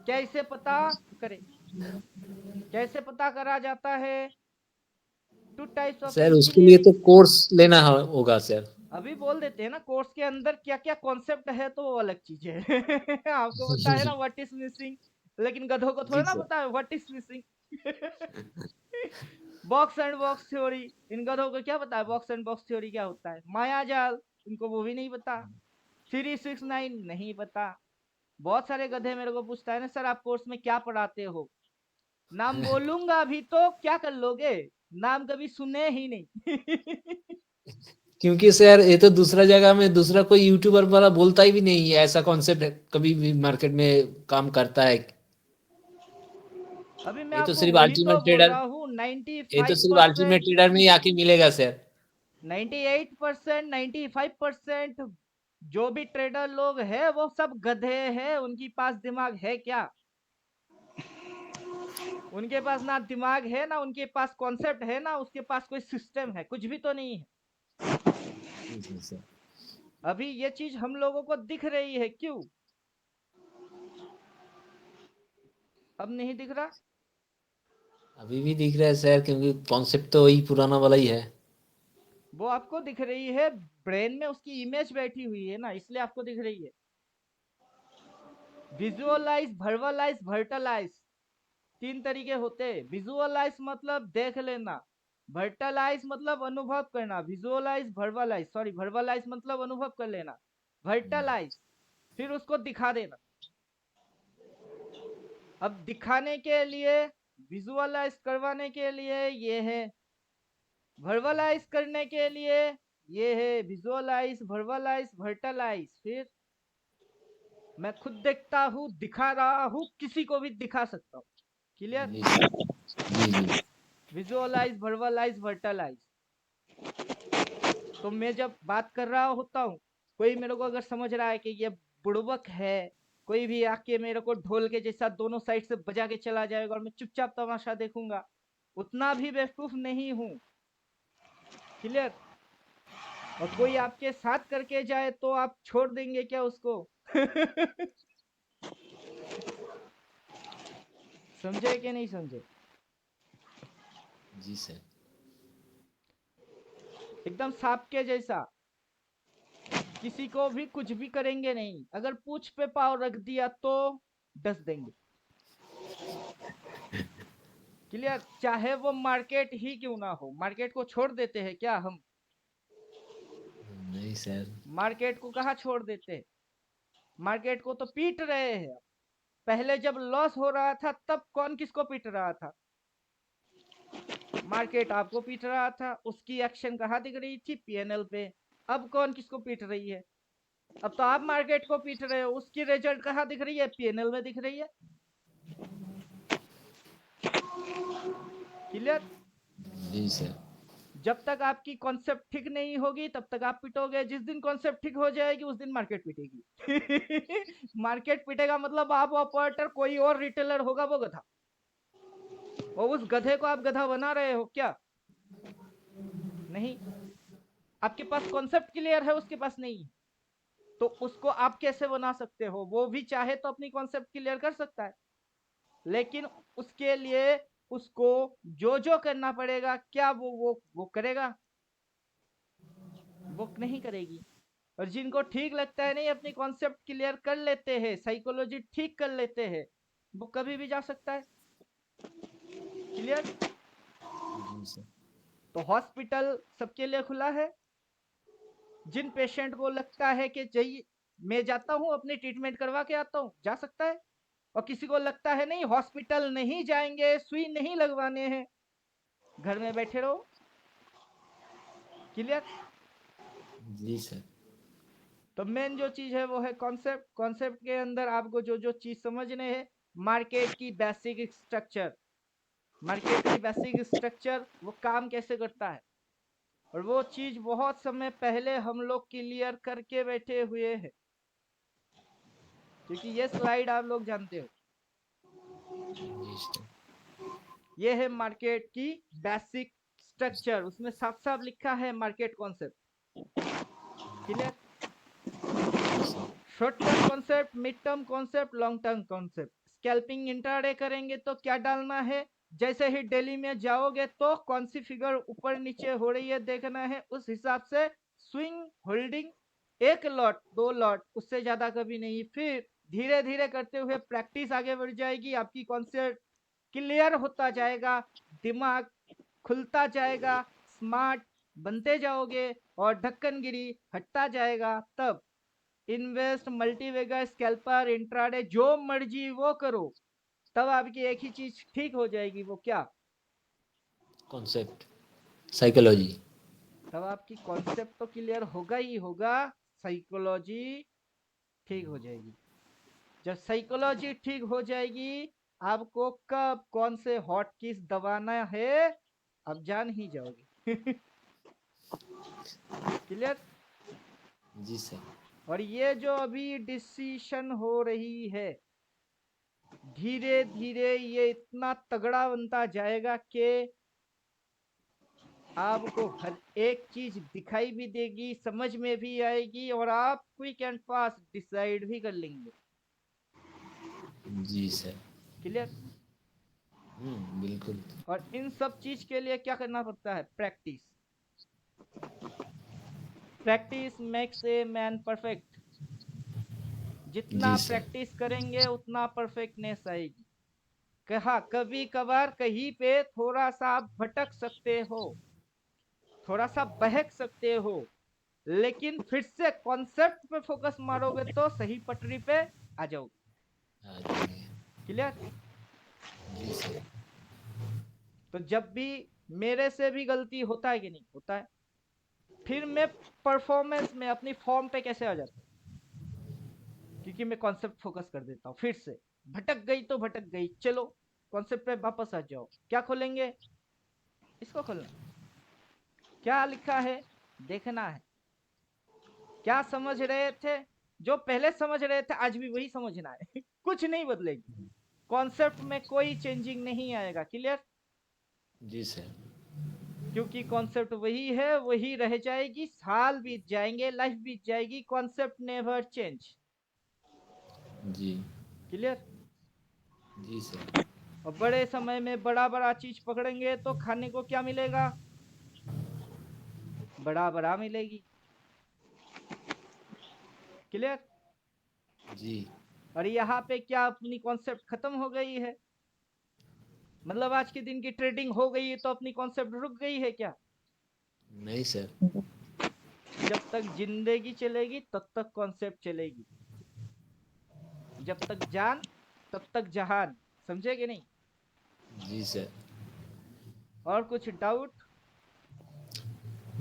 कैसे पता करे? कैसे पता करा जाता है? टू टाइप्स ऑफ सर उसके लिए तो इंजीनियरिंग। कोर्स लेना होगा सर। अभी बोल देते हैं ना कोर्स के अंदर क्या क्या कॉन्सेप्ट है, तो वो अलग चीज है। आपको पता है ना व्हाट इज मिसिंग, लेकिन गधों को थोड़ा जी ना सर। पता है what is missing. Box and box theory, इन गधों को क्या पता है बॉक्स एंड बॉक्स थ्योरी क्या होता है? माया जाल, इनको वो भी नहीं पता। 369 नहीं पता। बहुत सारे गधे मेरे को पूछता है ना, सर आप कोर्स में क्या पढ़ाते हो? नाम बोलूंगा अभी तो क्या कर लोगे? नाम कभी सुने ही नहीं। क्योंकि सर ये तो दूसरा जगह में दूसरा कोई यूट्यूबर वाला बोलता ही भी नहीं है ऐसा कॉन्सेप्ट कभी भी मार्केट में काम करता है। अभी मैं ये तो आपको सिर्फ वही तो अल्टीमेट बोल ट्रेडर, रहा हूँ। ये तो सिर्फ अल्टीमेट 95%, ट्रेडर में ही आके मिलेगा सर। 98%, 95% जो भी ट्रेडर लोग हैं वो सब गधे हैं। उनके पास दिमाग है क्या? उनके पास ना दिमाग है, ना उनके पास कॉन्सेप्ट है, ना उसके पास कोई सिस्टम है, कुछ भी तो नहीं है। जी सर। अभी ये चीज हम लोगों को दिख रही है, क्यों अब नहीं दिख रहा? अभी भी दिख रहा है सर क्योंकि कॉन्सेप्ट तो वही पुराना वाला ही है। वो आपको दिख रही है, ब्रेन में उसकी इमेज बैठी हुई है ना, इसलिए आपको दिख रही है। विजुअलाइज, वर्बलाइज, वर्टलाइज, 3 तरीके होते हैं। विजुअलाइज मतलब देख लेना, वर्टलाइज मतलब अनुभव करना, विजुअलाइज वर्बलाइज, सॉरी वर्बलाइज मतलब अनुभव कर लेना, वर्टलाइज फिर उसको दिखा देना। अब दिखाने के लिए, विजुअलाइज करवाने के लिए ये है, वर्बलाइज करने के लिए ये है, विजुअलाइज, वर्बलाइज, वर्टलाइज। फिर मैं खुद देखता हूँ, दिखा रहा हूँ, किसी को भी दिखा सकता हूँ। क्लियर? जी सर। जी जी। विजुअलाइज, वर्बलाइज, वर्टलाइज। तो मैं जब बात कर रहा होता हूँ, कोई मेरे को अगर समझ रहा है कि ये बुड़बक है, कोई भी आके मेरे को ढोल के जैसा दोनों साइड से बजा के चला जाएगा और मैं चुपचाप तमाशा देखूंगा, उतना भी बेवकूफ नहीं हूँ। क्लियर? और कोई आपके साथ करके जाए तो आप छोड़ देंगे क्या उसको? समझे कि नहीं समझे? जी सर। एकदम सांप के जैसा, किसी को भी कुछ भी करेंगे नहीं। अगर पूंछ पे पाव रख दिया तो डस देंगे। क्लियर? चाहे वो मार्केट ही क्यों ना हो, मार्केट को छोड़ देते हैं क्या हम? नहीं सर। मार्केट को कहाँ छोड़ देते हैं? मार्केट को तो पीट रहे हैं। पहले जब लॉस हो रहा था तब कौन किसको पीट रहा था? मार्केट आपको पीट रहा था। उसकी एक्शन कहाँ दिख रही थी? पीएनएल पे। अब कौन किसको पीट रही है? अब तो आप मार्केट को पीट रहे हो। उसकी रिजल्ट कहाँ दिख रही है? पीएनएल में दिख रही है। क्लियर? जी सर। जब तक आपकी कॉन्सेप्ट ठीक नहीं होगी तब तक आप पिटोगे। जिस दिन कॉन्सेप्ट ठीक हो जाएगी उस दिन मार्केट पिटेगी। मार्केट पिटेगा मतलब आप ऑपरेटर, कोई और रिटेलर होगा वो गधा, और उस गधे को आप गधा बना रहे हो क्या? नहीं। आपके पास कॉन्सेप्ट क्लियर है, उसके पास नहीं है, तो उसको आप कैसे बना सकते हो? वो भी चाहे तो अपनी कॉन्सेप्ट क्लियर कर सकता है, लेकिन उसके लिए उसको जो जो करना पड़ेगा, क्या वो करेगा? वो नहीं करेगी। और जिनको ठीक लगता है नहीं, अपनी कॉन्सेप्ट क्लियर कर लेते हैं, साइकोलॉजी ठीक कर लेते हैं, वो कभी भी जा सकता है। क्लियर? जी सर। तो हॉस्पिटल सबके लिए खुला है। जिन पेशेंट को लगता है कि चाहिए, मैं जाता हूं अपनी ट्रीटमेंट करवा के आता हूं, जा सकता है। और किसी को लगता है नहीं हॉस्पिटल नहीं जाएंगे, सुई नहीं लगवाने हैं, घर में बैठे रहो। क्लियर? जी सर। तो मेन जो चीज है वो है कॉन्सेप्ट। कॉन्सेप्ट के अंदर आपको जो जो चीज समझने हैं, मार्केट की बेसिक स्ट्रक्चर, मार्केट की बेसिक स्ट्रक्चर, वो काम कैसे करता है, और वो चीज बहुत समय पहले हम लोग क्लियर करके बैठे हुए हैं, क्योंकि ये स्लाइड आप लोग जानते हो। जी सर। ये है मार्केट की बेसिक स्ट्रक्चर, उसमें साफ साफ लिखा है मार्केट कॉन्सेप्ट। क्लियर? जी sir. Short term concept, mid term concept, long term concept, scalping intraday करेंगे तो क्या डालना है, जैसे ही डेली में जाओगे तो कौन सी फिगर ऊपर नीचे हो रही है देखना है, उस हिसाब से स्विंग होल्डिंग, 1 लॉट 2 लॉट, उससे ज्यादा कभी नहीं। फिर धीरे धीरे करते हुए प्रैक्टिस आगे बढ़ जाएगी, आपकी कॉन्सेप्ट क्लियर होता जाएगा, दिमाग खुलता जाएगा, स्मार्ट बनते जाओगे और ढक्कनगिरी हटता जाएगा। तब इन्वेस्ट, मल्टीवेगर, स्कैल्पर, इंट्राडे जो मर्जी वो करो, तब आपकी एक ही चीज ठीक हो जाएगी, वो क्या? Concept, psychology. तब आपकी कॉन्सेप्ट तो क्लियर होगा ही होगा, साइकोलॉजी ठीक हो जाएगी। जब साइकोलॉजी ठीक हो जाएगी, आपको कब कौन से हॉट किस दबाना है आप जान ही जाओगे। क्लियर? जी सर। और ये जो अभी डिसीशन हो रही है, धीरे धीरे ये इतना तगड़ा बनता जाएगा कि आपको हर एक चीज दिखाई भी देगी, समझ में भी आएगी और आप क्विक एंड फास्ट डिसाइड भी कर लेंगे। जी सर। क्लियर? बिल्कुल। और इन सब चीज के लिए क्या करना पड़ता है? Practice. Practice makes a man perfect. जितना जी सर। प्रैक्टिस करेंगे उतना परफेक्टनेस आएगी। कहा कभी कभार कहीं पे थोड़ा सा आप भटक सकते हो, थोड़ा सा बहक सकते हो, लेकिन फिर से कॉन्सेप्ट पे फोकस मारोगे तो सही पटरी पे आ जाओगे। आ जाएंगे। क्लियर? जी सर। तो जब भी मेरे से भी गलती होता है कि नहीं होता है, फिर मैं परफॉर्मेंस में अपनी फॉर्म पे कैसे आ जाता हूँ? क्योंकि मैं कॉन्सेप्ट फोकस कर देता हूँ। फिर से भटक गई तो भटक गई, चलो कॉन्सेप्ट पे वापस आ जाओ। क्या खोलेंगे? इसको खोलना, क्या लिखा है देखना है। क्या समझ रहे थे, जो पहले समझ रहे थे आज भी वही समझना है। कुछ नहीं बदलेगी, कॉन्सेप्ट में कोई चेंजिंग नहीं आएगा। क्लियर? जी सर। क्योंकि कॉन्सेप्ट वही है, वही रह जाएगी, साल बीत जाएंगे, लाइफ बीत जाएगी, कॉन्सेप्ट नेवर चेंज। जी। क्लियर? जी सर। और बड़े समय में बड़ा बड़ा चीज पकड़ेंगे तो खाने को क्या मिलेगा? बड़ा बड़ा मिलेगी। क्लियर? जी। और यहाँ पे क्या अपनी कॉन्सेप्ट खत्म हो गई है? मतलब आज के दिन की ट्रेडिंग हो गई है तो अपनी कॉन्सेप्ट रुक गई है क्या? नहीं सर। जब तक जिंदगी चलेगी तब तक कॉन्सेप्ट चलेगी, जब तक जान तब तक जहान। समझे कि नहीं? जी सर। और कुछ डाउट?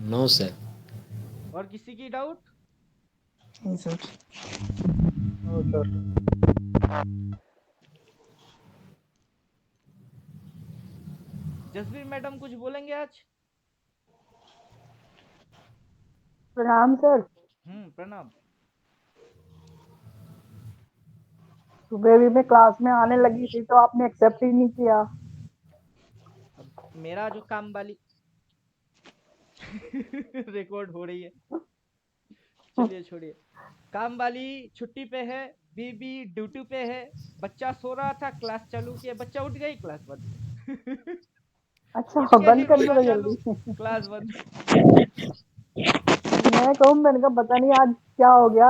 No sir. और किसी की डाउट? नहीं sir. No sir. Jasbir madam कुछ बोलेंगे आज? प्रणाम सर। प्रणाम। सुबह भी मैं क्लास में आने लगी थी तो आपने एक्सेप्ट ही नहीं किया। अब मेरा जो काम वाली रिकॉर्ड हो रही है, चलिए छोड़िए। काम वाली छुट्टी पे है, बीबी ड्यूटी पे है, बच्चा सो रहा था, क्लास चालू किया, बच्चा उठ गई, क्लास बंद। अच्छा, उठ के ही बंद कर बोला दो चालू, जल्दी। क्लास बंद। मैं कहूँ, मैंने कहा पता नहीं आज क्या हो गया,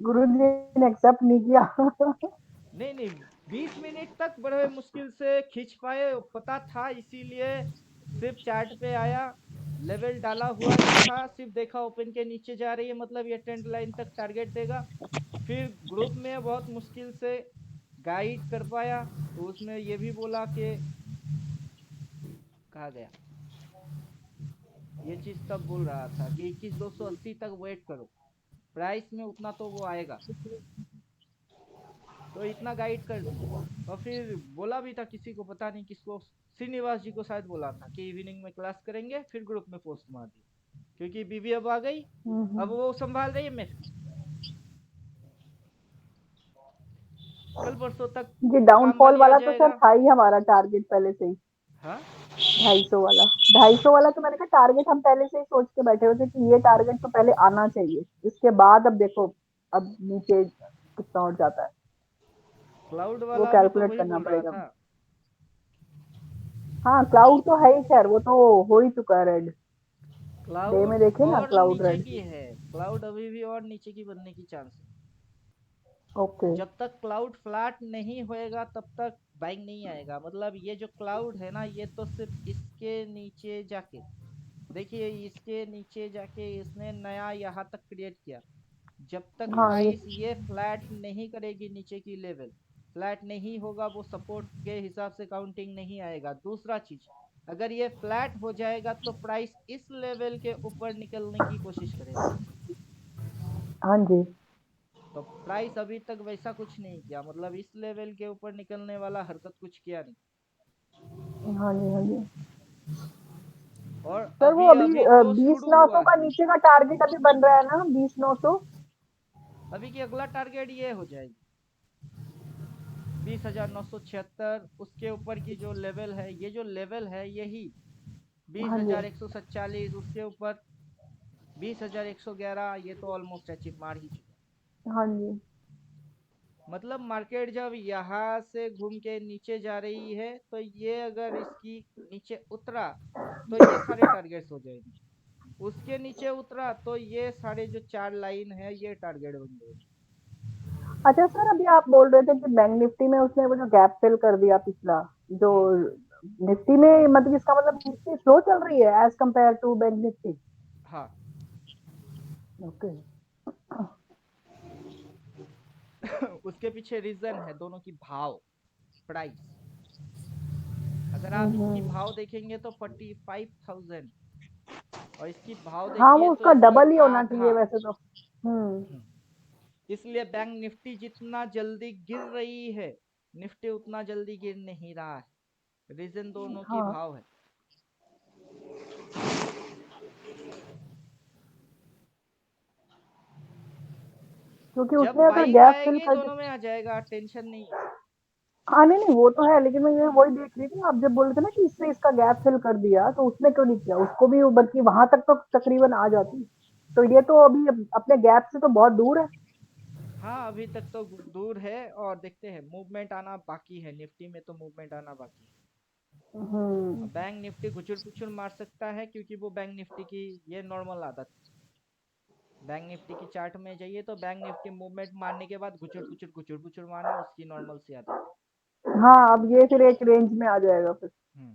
गुरु जी ने एक्सेप्ट नहीं किया। नहीं नहीं, 20 मिनट तक बड़े मुश्किल से खींच पाए, पता था, इसीलिए सिर्फ चैट पे आया, लेवल डाला हुआ ही था, सिर्फ देखा ओपन के नीचे जा रही है, मतलब ये ट्रेंड लाइन तक टारगेट देगा। फिर ग्रुप में बहुत मुश्किल से गाइड कर पाया, तो उसमें ये भी बोला कि कहा गया, ये चीज तब बोल रहा था कि 21,280 तक वेट करो, प्राइस में उतना तो वो आएगा, तो इतना गाइड कर दिया। और फिर बोला भी था, किसी को पता नहीं किसको, श्रीनिवास जी को शायद बोला था कि इवनिंग में क्लास करेंगे, फिर ग्रुप में पोस्ट मार दी, क्योंकि बीबी अब आ गई, अब वो संभाल रही है मेरे। कल परसों तक ये काम डाउनफॉल वाली आ वाला तो सर जाएगा। था ही हमारा टारगेट पहले से ही। हाँ 250 वाला तो मैंने कहा टारगेट हम पहले से ही सोच के बैठे हुए थे कि ये टारगेट तो पहले आना चाहिए, इसके बाद अब देखो अब नीचे कितना और जाता है। क्लाउड वो वाला भी तो कैलकुलेट वही करना बोल रहा पड़ेगा। था। हाँ क्लाउड तो है ही, खैर वो तो हो ही चुका है रेड। डे क्लाउड में देखे ना और क्लाउड नीचे रेड। की है, क्लाउड अभी भी और नीचे की बनने की चांस है। ओके। जब तक क्लाउड फ्लैट नहीं होएगा तब तक बाइंग नहीं आएगा। मतलब ये जो क्लाउड है ना, ये तो सिर्फ इसके नीचे जाके देखिए, इसके नीचे जाके इसने नया यहाँ तक क्रिएट किया। जब तक हाँ प्राइस ये फ्लैट नहीं करेगी नीचे की लेवल, फ्लैट नहीं होगा, वो सपोर्ट के हिसाब से काउंटिंग नहीं आएगा। दूसरा चीज, अगर ये फ्लैट हो जाएगा तो प्राइस इस लेवल के ऊपर निकलने की कोशिश करेगा। हाँ जी। तो प्राइस अभी तक वैसा कुछ नहीं किया, मतलब इस लेवल के ऊपर निकलने वाला हरकत कुछ किया नहीं। हाँ जी। हाँ जी और सर, वो अभी अभी अभी तो बीस शुरू नौ हुआ सौ का है। नीचे का टारगेट अभी बन रहा है ना, 20,900। अभी की अगला टारगेट ये हो जाएगी 20,976। उसके ऊपर की जो लेवल है, ये जो लेवल है यही हाँ जी। 20,147। उसके ऊपर 20,111। ये तो ऑलमोस्ट अचीव मार ही चुका। हाँ जी। मतलब मार्केट जब यहाँ से घूम के नीचे जा रही है, तो ये अगर इसकी नीचे उतरा तो ये सारे टारगेट्स हो जाएंगे। उसके नीचे उतरा तो ये सारे जो 4 लाइन है ये टारगेट बन जाएंगे। अच्छा सर, अभी आप बोल रहे थे कि बैंक निफ्टी में उसने वो जो गैप फिल कर दिया पिछला, जो निफ्टी में, मतलब इसका मतलब निफ्टी स्लो चल रही है as compare to bank Nifty. हाँ। ओके। उसके पीछे रीजन है दोनों की भाव, प्राइस। अगर आप इसकी भाव देखेंगे तो 45,000, और इसकी भाव हाँ देखिए वो तो उसका इसकी डबल ही होना आधा। चाहिए वैसे तो। इसलिए बैंक निफ्टी जितना जल्दी गिर रही है, निफ्टी उतना जल्दी गिर नहीं रहा है। रीजन दोनों की हाँ, भाव है। क्योंकि जब उसने अगर बाइंग गैप फिल आएगी कर दोनों में आ जाएगा, टेंशन नहीं है। हाँ नहीं नहीं, वो तो है, लेकिन मैं वही देख रही थी, आप जब बोल रहे थे ना कि इसने इसका गैप फिल कर दिया, तो उसने क्यों नहीं किया उसको भी, बल्कि वहां तक तो तकरीबन आ जाती। तो ये तो अभी अपने गैप से तो बहुत दूर है। हाँ, अभी तक तो दूर है, और देखते हैं, मूवमेंट आना बाकी है। निफ्टी में तो मूवमेंट आना बाकी है। बैंक निफ्टी घुचुर पुचुर मार सकता है, क्योंकि वो बैंक निफ्टी की ये नॉर्मल आदत है। बैंक निफ्टी की चार्ट में जाइए तो बैंक निफ्टी मूवमेंट मारने के बाद घुचुर पुचुर मारना उसकी नॉर्मल सी आदत हाँ, अब ये फिर एक रेंज में आ जाएगा, फिर है।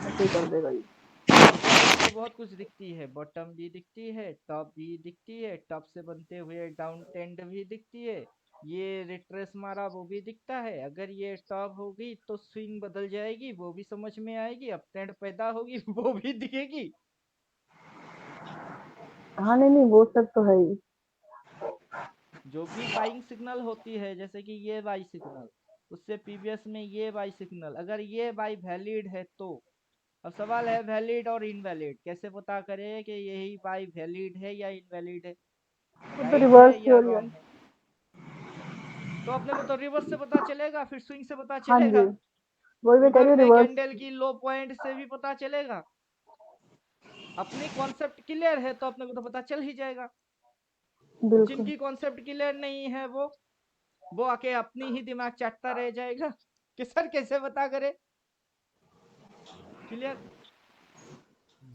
ऐसे ही कर देगा ये। चार्ट तो बहुत कुछ दिखती है, बॉटम भी दिखती है, टॉप भी दिखती है, टॉप से बनते हुए डाउन ट्रेंड भी दिखती है, ये रिट्रेस मारा वो भी दिखता है। अगर ये टॉप होगी तो स्विंग बदल जाएगी, वो भी समझ में आएगी। अप ट्रेंड पैदा होगी वो भी दिखेगी। हाँ नहीं नहीं, वो सब तो है ही। जो भी बाइंग सिग्नल होती है, जैसे कि ये बाई सिग्नल, उससे प्रीवियस में ये बाई सिग्नल, अगर ये बाई वैलिड है तो अब सवाल है वैलिड और इनवैलिड कैसे पता करें कि यही बाई वैलिड है या इनवैलिड है, वो तो राइट है रिवर्स या थ्योरी है। रॉन्ग है। तो अपने को तो रिवर्स से पता चलेगा, फिर स्विंग से पता हाँ जी, चलेगा, वही मैं कह रही उधर हूँ, में रिवर्स। कैंडल की लो पॉइंट से भी पता चलेगा। अपनी कॉन्सेप्ट क्लियर है तो अपने को तो पता चल ही जाएगा। बिल्कुल। जिनकी कॉन्सेप्ट क्लियर नहीं है वो आके अपनी ही दिमाग चाटता रह जाएगा कि सर कैसे पता करे। क्लियर।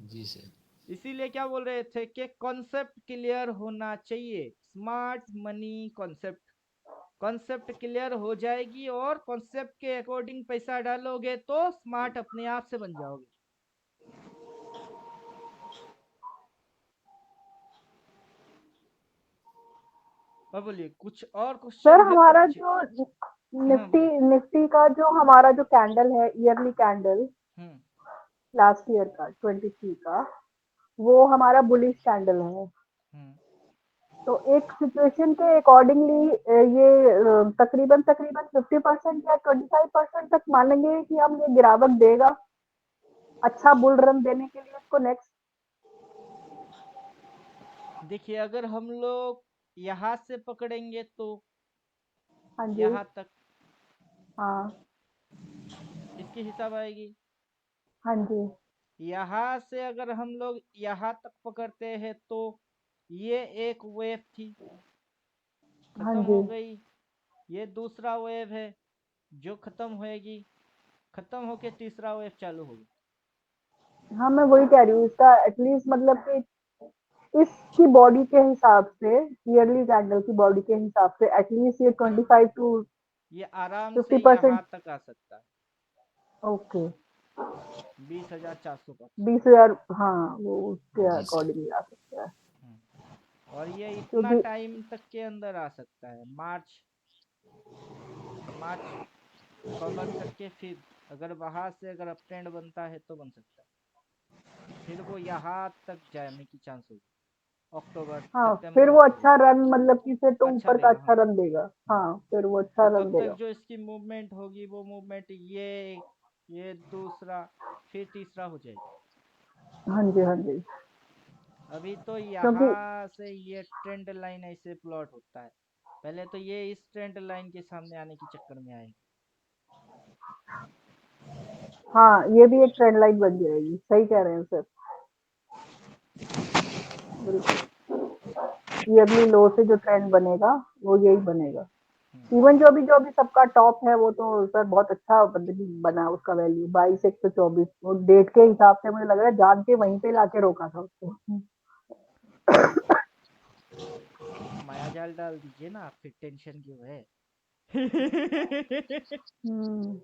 जी सर। इसीलिए क्या बोल रहे थे कि कॉन्सेप्ट क्लियर होना चाहिए। Smart money concept, concept clear हो जाएगी और कॉन्सेप्ट के अकॉर्डिंग पैसा डालोगे तो स्मार्ट अपने आप से बन जाओगे। और बोलिए, कुछ और सर क्वेश्चन है तो हमारा पूछिए। जो हाँ निफ्टी बोलिए। निफ्टी का जो हमारा जो कैंडल है, ईयरली कैंडल हम्म। लास्ट ईयर का 23 का, वो हमारा बुलिश कैंडल है। हम्म। तो एक सिचुएशन के अकॉर्डिंगली ये तकरीबन तकरीबन 50% या 25% तक मानेंगे कि हम ये गिरावट देगा, अच्छा बुल रन देने के लिए इसको नेक्स्ट। देखिए, अगर हम लोग यहाँ से पकड़ेंगे तो हाँ जी। यहाँ तक हाँ। इसकी हिसाब आएगी। हाँ जी। यहाँ से अगर हम लोग यहाँ तक पकड़ते हैं तो ये एक वेव थी, हाँ खत्म जी। हो गई। ये दूसरा वेव है जो खत्म होएगी, खत्म होके तीसरा वेव चालू होगा। हाँ मैं वही कह रही हूँ, इसका एटलीस्ट मतलब कि इसकी बॉडी के हिसाब से, ईयरली कैंडल की बॉडी के हिसाब से एटलीस्ट ये 25 टू ये आराम से 50%। यहाँ तक आ सकता है, ओके 20,400 पर। 20,000, हाँ वो उसके जी सर। अकॉर्डिंगली आ सकता है, और ये इतना क्योंकि टाइम तक के अंदर आ सकता है, मार्च कवर करके फिर अगर वहां से अगर अप ट्रेंड बनता है तो बन सकता है, फिर वो यहाँ तक जाने की चांस होगी, अक्टूबर हाँ सितंबर फिर वो अक्टूबर अच्छा रन, मतलब कि फिर तो अच्छा ऊपर का देगा। अच्छा हाँ रन देगा। हाँ फिर वो तो अच्छा रन तब तक देगा। जो इसकी मूवमेंट होगी वो मूवमेंट ये दूसरा फिर तीसरा हो जाएगी। हाँ जी, हाँ जी, अभी तो क्योंकि यहाँ से ये ट्रेंड लाइन ऐसे प्लॉट होता है, पहले तो ये इस ट्रेंड लाइन के सामने आने के चक्कर में आएगी। हाँ ये भी एक ट्रेंड लाइन बन जाएगी, सही कह रहे हैं सर, बिल्कुल। ईयरली लो से जो ट्रेंड बनेगा वो यही बनेगा। इवन जो अभी सबका टॉप है वो तो सर बहुत अच्छा मतलब कि बना उसका वैल्यू 22,124, वो डेट के हिसाब से मुझे लग रहा है जान के वहीं पे लाके रोका था उसको। माया जाल डाल दीजिए ना, फिर टेंशन क्यों है? हम्म,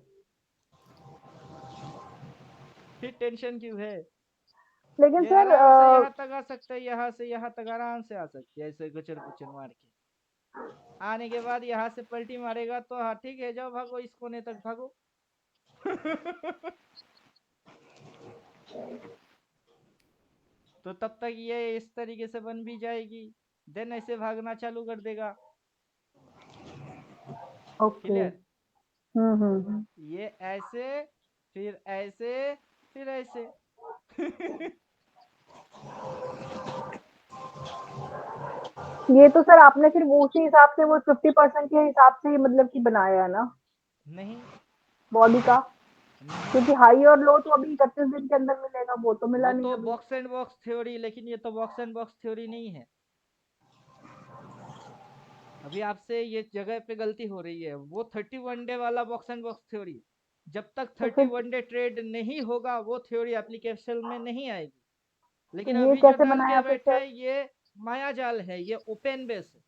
फिर टेंशन क्यों है? लेकिन ये सर आराम से यहाँ तक आ सकता है, यहाँ से यहाँ तक आराम से आ सकती है, ऐसे गुचर गुचर मार के आने के बाद यहाँ से पलटी मारेगा तो हाँ ठीक है, जाओ भागो इस कोने तक भागो। तो तब तक ये इस तरीके से बन भी जाएगी, देन ऐसे भागना चालू कर देगा। ओके। क्लियर? हम्म। ये ऐसे फिर ऐसे फिर ऐसे। ये तो सर आपने फिर वो उसी हिसाब से वो 50% के हिसाब से ही मतलब कि बनाया है ना नहीं बॉडी का, नहीं, क्योंकि हाई और लो तो अभी 31 दिन के अंदर मिलेगा, वो तो मिला वो नहीं तो अभी। बॉक्स एंड बॉक्स थ्योरी, लेकिन ये तो बॉक्स एंड बॉक्स थ्योरी नहीं है। अभी आपसे ये जगह पे गलती हो रही है, वो 31 डे वाला बॉक्स एंड बॉक्स थ्योरी, जब तक तो फिर 31 डे ट्रेड नहीं होगा वो थ्योरी एप्लीकेशन में नहीं आएगी। लेकिन ये अभी जो कैसे डाल के बनाया फिर बैठा सर? है ये माया जाल है, ये ओपन बेस है।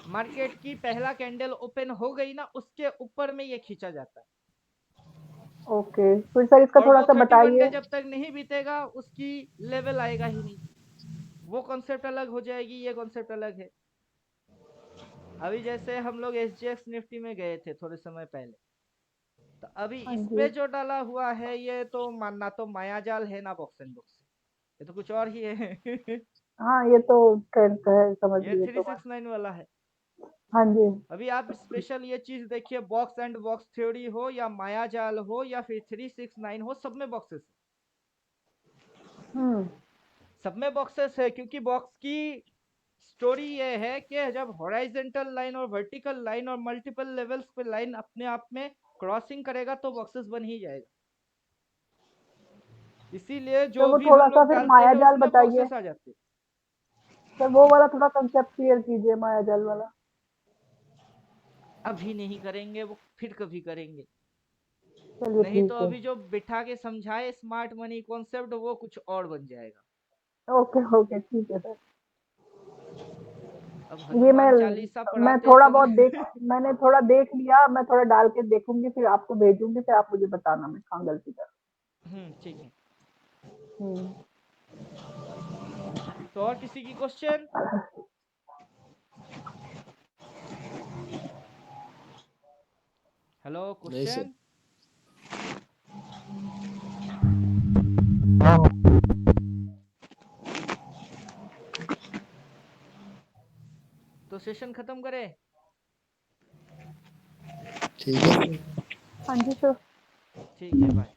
मार्केट की पहला कैंडल ओपन हो गई ना, उसके ऊपर में ये खींचा जाता है, ओके फिर सर इसका और थोड़ा वो सा 31 डे बताइए। जब तक नहीं बीतेगा उसकी लेवल आएगा ही नहीं। वो कॉन्सेप्ट अलग हो जाएगी, ये कॉन्सेप्ट अलग है। अभी जैसे हम लोग SGX निफ्टी में गए थे थोड़े समय पहले, तो अभी हाँ इस पे जी, जो डाला हुआ है ये तो मानना तो माया जाल है ना बॉक्स एंड बॉक्स, ये तो कुछ और ही है। हाँ ये तो ट्रेंड है, समझ ये लिए तो मैं। 369 वाला है। हाँ जी। अभी आप स्पेशल ये चीज देखिए, बॉक्स एंड बॉक्स थ्योरी हो या माया जाल हो या फिर 369 हो, सब में बॉक्सेस, हम्म। सब में बॉक्सेस है, क्योंकि बॉक्स की स्टोरी ये है कि जब हॉराइजेंटल लाइन और वर्टिकल लाइन और मल्टीपल लेवल्स पे लाइन अपने आप में क्रॉसिंग करेगा तो बॉक्सेस बन ही जाएगा। इसीलिए सर जो वो भी थोड़ा हम सा लोग फिर डालते माया हैं जाल उसमें बताइए, बॉक्सेस आ जाते हैं। सर वो वाला थोड़ा कंसेप्ट क्लियर कीजिए माया जाल वाला। अभी नहीं करेंगे, वो फिर कभी करेंगे। चलिए नहीं तो ठीक है। अभी जो बिठा के समझाए स्मार्ट मनी कॉन्सेप्ट वो कुछ और बन जाएगा। ओके ओके ठीक है सर। अब ये हनुमान चालीसा मैं पढ़ाते थोड़ा बहुत समय मैंने थोड़ा देख लिया, मैं थोड़ा डाल के देखूंगी फिर आपको भेजूंगी, फिर आप मुझे बताना मैं कहाँ गलती कर। ठीक है। हम्म। तो और किसी की क्वेश्चन? हेलो, नहीं सर। क्वेश्चन? तो सेशन खत्म करें? ठीक है। हाँ जी सर। ठीक है, बाय।